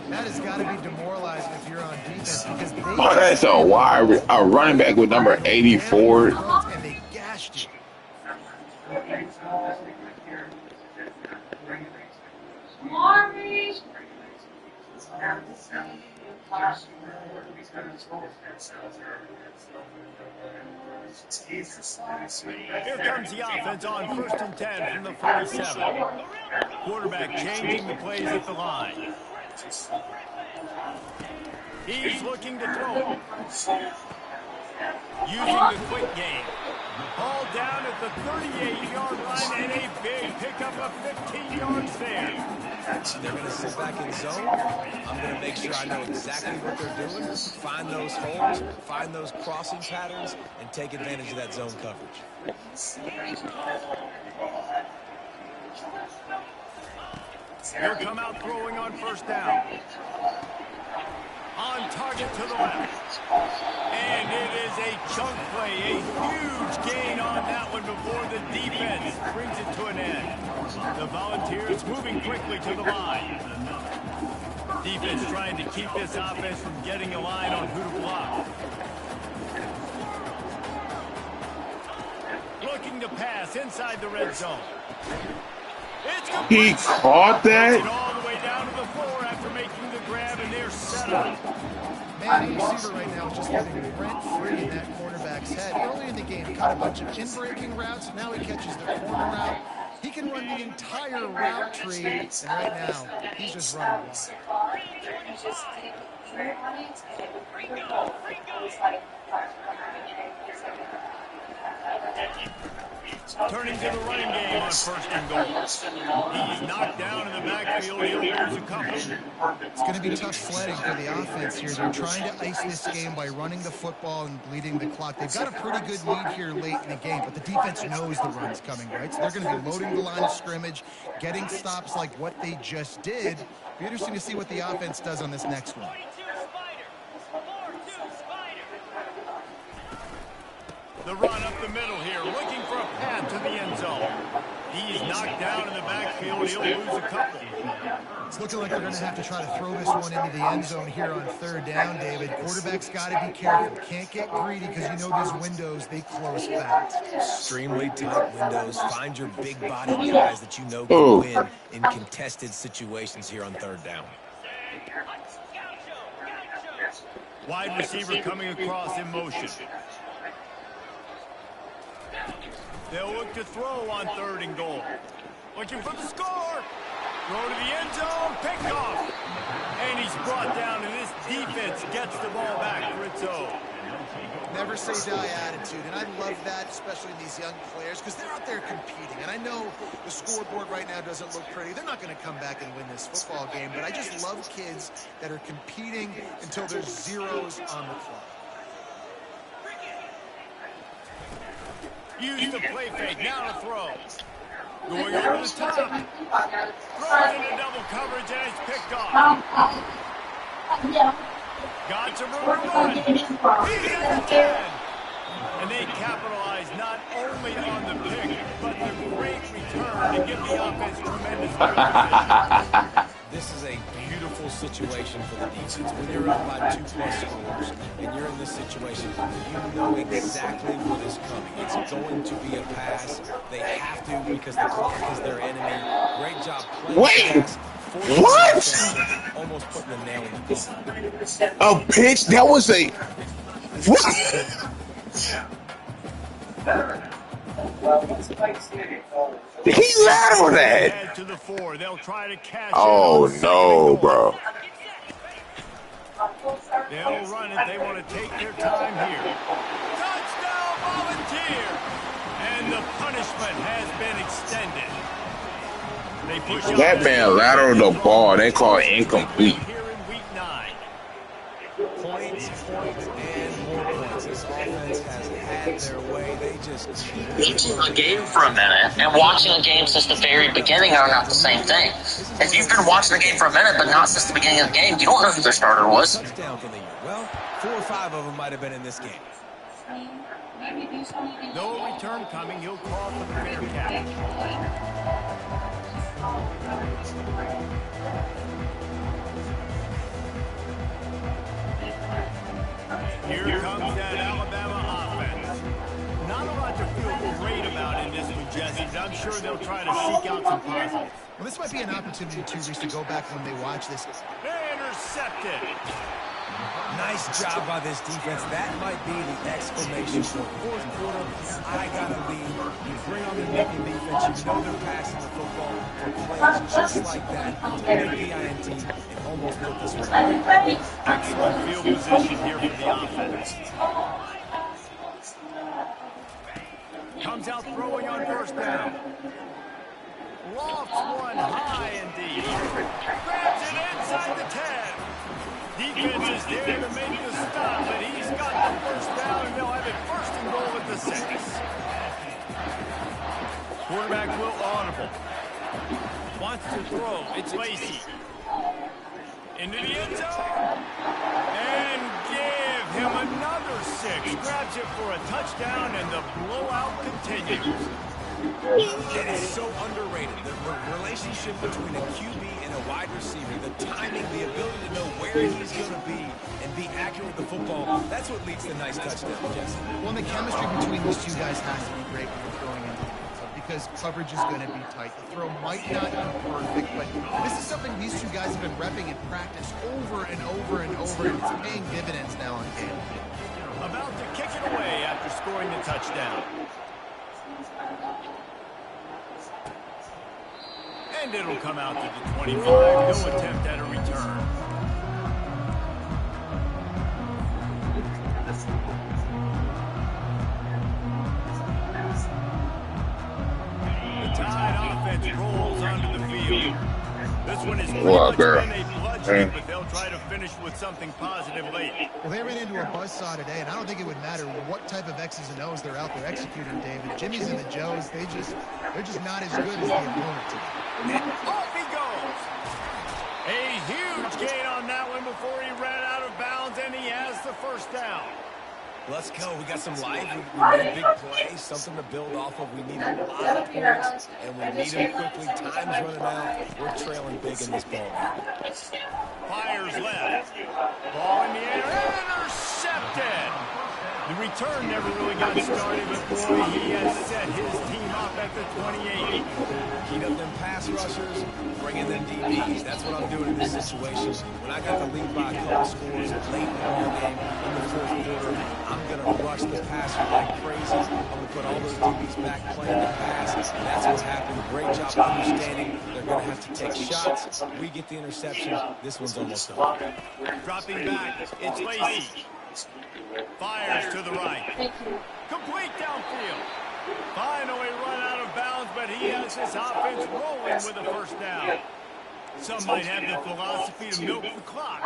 That has got to be demoralizing if you're on defense because they Oh, that's a running back with number 84. and they gashed you. Here comes the offense on 1st and 10 from the 47. Quarterback changing the plays at the line. He's looking to throw. Using the quick game. Ball down at the 38-yard line and a big pickup of 15 yards there. They're going to sit back in zone. I'm going to make sure I know exactly what they're doing, find those holes, find those crossing patterns, and take advantage of that zone coverage. He'll come out throwing on 1st down. On target to the left. And it is a chunk play, a huge gain on that one before the defense brings it to an end. The Volunteers moving quickly to the line. Defense trying to keep this offense from getting a line on who to block. Looking to pass inside the red zone. He caught that? All the way down to the floor after making the grab, and they're set up. Man, the receiver right now is just living rent-free in that cornerback's head. Early in the game, he caught a bunch of in-breaking routes. Now he catches the corner route. He can run the entire route tree, and right now, he's just running wild. Turning to the running game on 1st and goal. He's knocked down in the backfield. He'll lose a couple. It's going to be tough sledding for the offense here. They're trying to ice this game by running the football and bleeding the clock. They've got a pretty good lead here late in the game, but the defense knows the run's coming, right? So they're going to be loading the line of scrimmage, getting stops like what they just did. Be interesting to see what the offense does on this next one. The run up the middle here, looking for a path to the end zone. He's knocked down in the backfield. He'll lose a couple. It's looking like they're going to have to try to throw this one into the end zone here on third down, David. Quarterback's got to be careful. Can't get greedy because you know these windows, they close fast. Extremely tight windows. Find your big-bodied guys that you know can Ooh. win in contested situations here on third down. Wide receiver coming across in motion. They'll look to throw on third and goal. Looking for the score. Throw to the end zone. Pick off. And he's brought down, and this defense gets the ball back for its own. Never say die attitude, and I love that, especially in these young players, because they're out there competing. And I know the scoreboard right now doesn't look pretty. They're not going to come back and win this football game, but I just love kids that are competing until there's zeros on the clock. Use the play fake. Now to throw. Going over the top. Throws into double coverage, and it's picked off. Got some room to run. He's at the 10. And they capitalize not only on the pick, but the great return to give the offense tremendous position. This is a beautiful situation for the defense. When you're up by 2+ scores and you're in this situation, you know exactly what is coming. It's going to be a pass. They have to because the clock is their enemy. Great job playing pass. What? Almost putting the nail in the coffin. A pitch? That was a... What? He lateral that. To the 4. They'll try to catch Oh, no, bro. They'll run it. They want to take their time here. Touchdown, Volunteer! And the punishment has been extended. They push That man lateral the ball. They call it incomplete. Here in week 9. Points, and more points. This offense has had their way. They just Watching a game for a minute and watching a game since the very beginning are not the same thing. If you've been watching the game for a minute but not since the beginning of the game, you don't know who their starter was. touchdown for the year. Well, 4 or 5 of them might have been in this game. No return coming. He'll call for the fair catch. Here comes that Alabama offense. Not a lot to feel great about in this one, Jesse, but I'm sure they'll try to seek out some positives. Well, this might be an opportunity, too, Reese, to go back when they watch this. Intercepted. Nice job by this defense. That might be the exclamation point. Fourth quarter, I got to lead. You bring on the nickel defense. You know they're passing the football for plays just like that to make the INT and almost put this one away. Excellent field position here for the offense. Comes out throwing on first down. Lofts one high indeed. Grabs it inside the 10. Defense is there to make the stop, but he's got the first down, and they'll have it first and goal at the 6. Quarterback will audible. Wants to throw. It's Lacey. Into the end zone. And give him another 6. Grabs it for a touchdown, and the blowout continues. It is so underrated. The relationship between a QB and a wide receiver, the timing, the ability to know where he's going to be and be accurate with the football, that's what leads to nice touchdowns, Jesse. Well, the chemistry between these two guys has to be great when you're throwing into the end zone because coverage is going to be tight. The throw might not be perfect, but this is something these two guys have been repping in practice over and over and over, and it's paying dividends now on game. About to kick it away after scoring the touchdown. And it'll come out to the 25. No attempt at a return. The Tide offense rolls onto the field. This one is pretty much been a bloodshed, but they'll try to finish with something positive late. Well, they ran into a buzzsaw today, and I don't think it would matter what type of X's and O's they're out there executing, David. Jimmy's and the Joes, they're just not as good as the opponent today. Off he goes. A huge gain on that one before he ran out of bounds, and he has the first down. Let's go. We got some life. We need big plays, something to build off of. We need a lot of points, and we need them quickly. Time's running out. We're trailing big in this ball game. Fires left. Ball in the air. Intercepted. The return never really got started, but boy, he has set his team up at the 28. Heat up them pass rushers, bring in them DBs. That's what I'm doing in this situation. When I got the lead by a couple scores late in the ball game in the fourth quarter, I'm going to rush the passer like crazy. I'm going to put all those DBs back playing the pass. That's what happened. Great job understanding. They're going to have to take shots. We get the interception. This one's almost done. Dropping back, it's Lacey. Fires to the right. Complete downfield. Finally run out of bounds, but he has his offense rolling with a first down. Some might have the philosophy to milk the clock.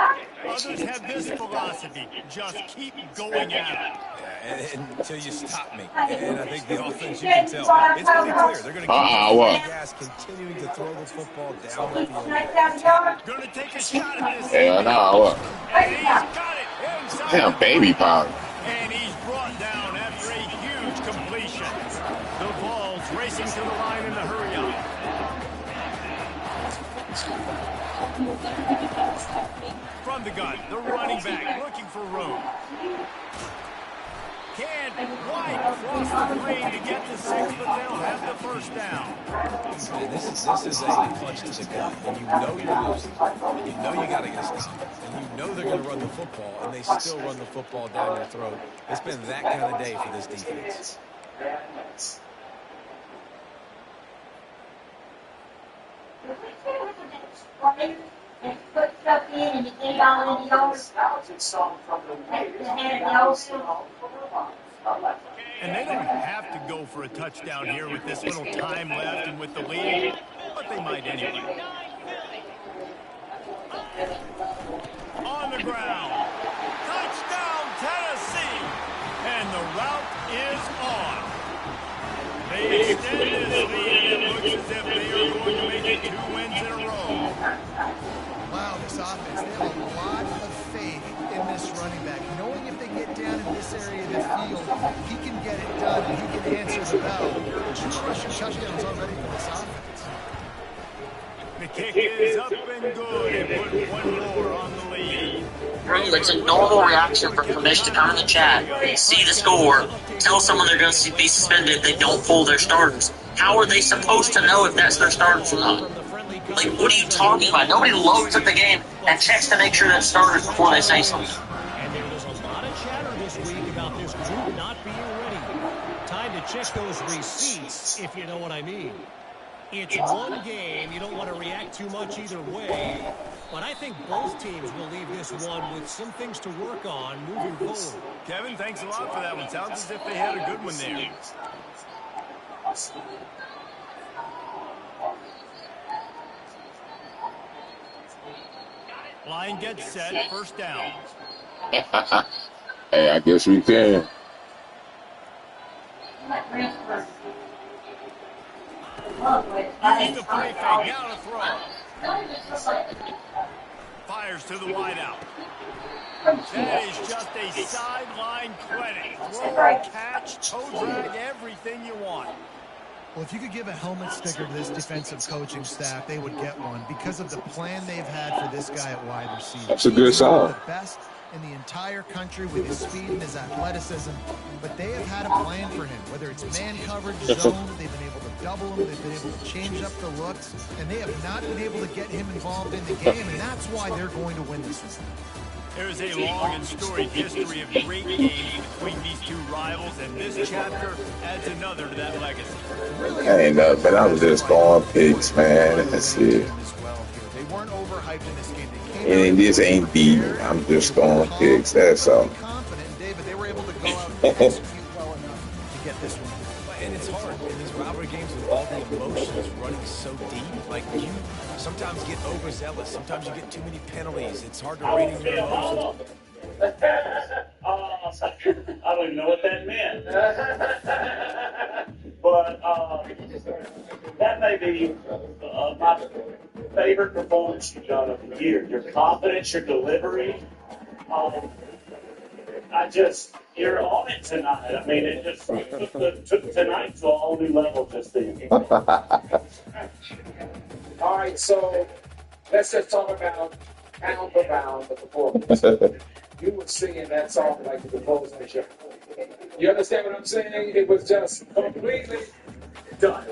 Others have this philosophy. Just keep going at it. Until you stop me. And I think the offense, you can tell, it's pretty clear. They're going to keep the gas, continuing to throw the football down the field. Going to take a shot at this. Hell no. And he's got it. Damn, baby powder. And he's brought down after a huge completion. The ball's racing to the line in the hurry up. From the gun, the running back looking for room. Can't quite cross the lane to get to 6, but they'll have the first down. And this is a punch to the gut, and you know you're losing. And you know you got to get a stop. And you know they're going to run the football, and they still run the football down your throat. It's been that kind of day for this defense. Put stuff in and you get it all in the yours. And they don't have to go for a touchdown here with this little time left and with the lead, but they might anyway. On the ground. Touchdown, Tennessee. And the route is on. They extend this lead, and it looks as if they are going to make it 2 wins in a row. Wow, this offense, they have a lot of faith in this running back. Knowing if they get down in this area of the field, he can get it done and he can answer the bell. 2 rushing touchdowns already for this offense. The kick is up and good. And put 1 more on the lead. It's a normal reaction for commission to come in the chat, see the score, tell someone they're going to be suspended if they don't pull their starters. How are they supposed to know if that's their starters or not? Like, what are you talking about? Nobody loads at the game and checks to make sure that's starters before they say something. And there was a lot of chatter this week about this group not being ready. Time to check those receipts, if you know what I mean. It's one game. You don't want to react too much either way. But I think both teams will leave this one with some things to work on moving forward. Kevin, thanks a lot for that one. Sounds as if they had a good one there. Line gets set. First down. Hey, I guess we can. He's the play fake. Now to throw. Fires to the wideout. That is just a sideline clinic. Throw, catch, toe drag, everything you want. Well, if you could give a helmet sticker to this defensive coaching staff, they would get one because of the plan they've had for this guy at wide receiver. That's a good sign. The best in the entire country with his speed and his athleticism, but they have had a plan for him, whether it's man coverage, zone, they've been able to double him, they've been able to change up the looks, and they have not been able to get him involved in the game, and that's why they're going to win this one. There is a long and storied history of great games between these two rivals, and this chapter adds another to that legacy. Ain't nothing, but I'm just going picks, man. That's it. They weren't overhyped in this game. And this ain't deep. I'm just going picks. That's all. Confident in David, they were able to go out and execute well enough to get this one. And it's hard in these rivalry games with all the emotions running so deep. Like, you sometimes get overzealous. Sometimes you get too many penalties. It's hard to read in your emotions. I don't even know what that meant. But that may be my favorite performance you've done of the year. Your confidence, your delivery. You're on it tonight. I mean, it just took tonight to a whole new level just then. All right, so let's just talk about pound for pound the performance. You were singing that song like the proposal show. You understand what I'm saying? It was just completely done.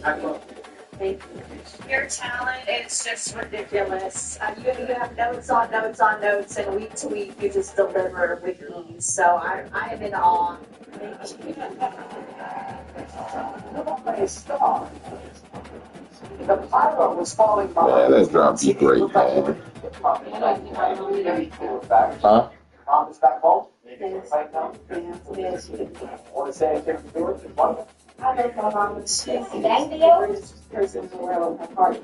I love it. Thank you. Your talent is just ridiculous. You have notes on notes on notes, and week to week you just deliver with ease. So I am in awe. Thank you. The pilot was falling behind. Man, that drop be great, man. Huh? Mom is back home? Right now? Want to say anything to do it? I don't know how much that video. Person in the world, my heart.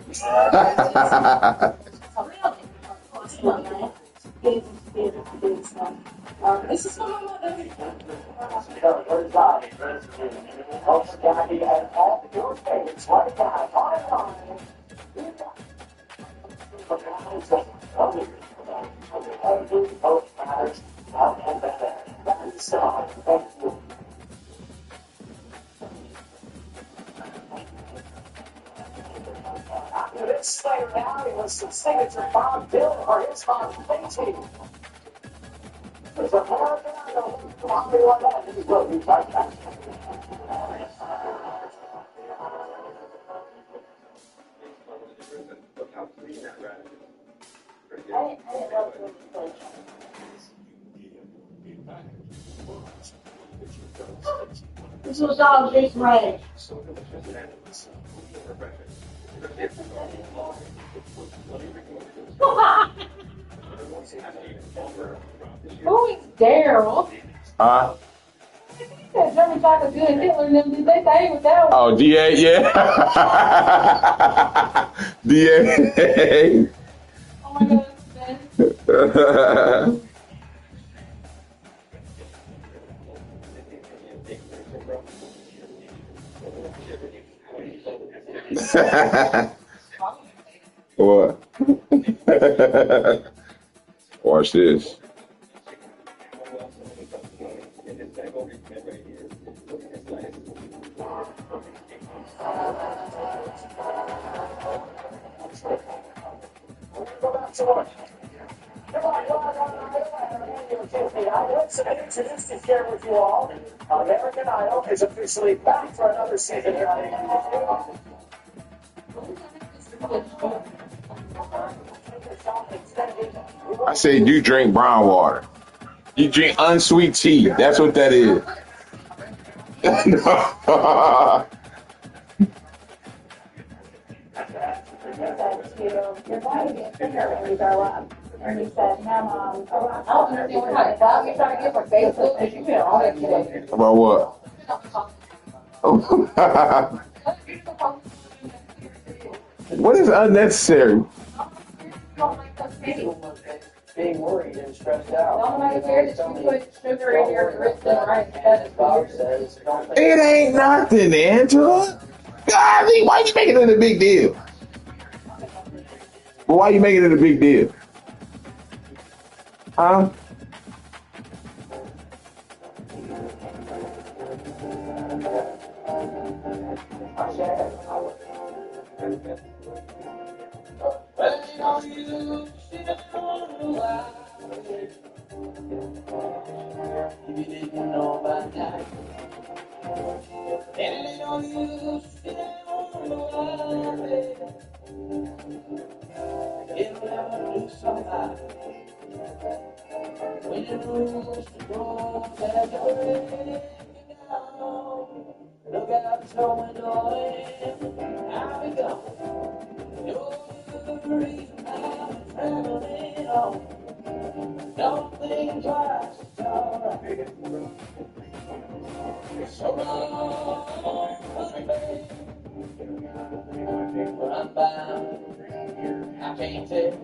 This is what I'm doing. Daddy and all your favorites right now. This Slayer now was some signature Bob Dylan for his mom's painting. There's a American Idol. Come on, like that. This is what we like that. This was all this rain. Who is Daryl? Huh? That German chocolate good Hitler and them did they thing with that one. Oh, DA, yeah. DA. Oh my God, What? Watch this. Let's introduce and share with you all. American Idol is officially back for another season here on ABC. I said you drink brown water. You drink unsweet tea. That's what that is. Your body gets bigger when you grow up. And he said, no, Mom, I don't understand what kind of dog you're trying to get for Facebook because you've been all that today. About what? What is unnecessary? Being worried and stressed out. Don't make it weird that you put sugar in your wrist and right. That Bob says, don't It ain't nothing, Angela. Golly, why you making it a big deal? Well, why you making it a big deal? Huh? Look out the window and I'll be gone. You're the reason I'm traveling on. Don't think twice, it's alright. So long, baby. But I'm bound, I can't tell.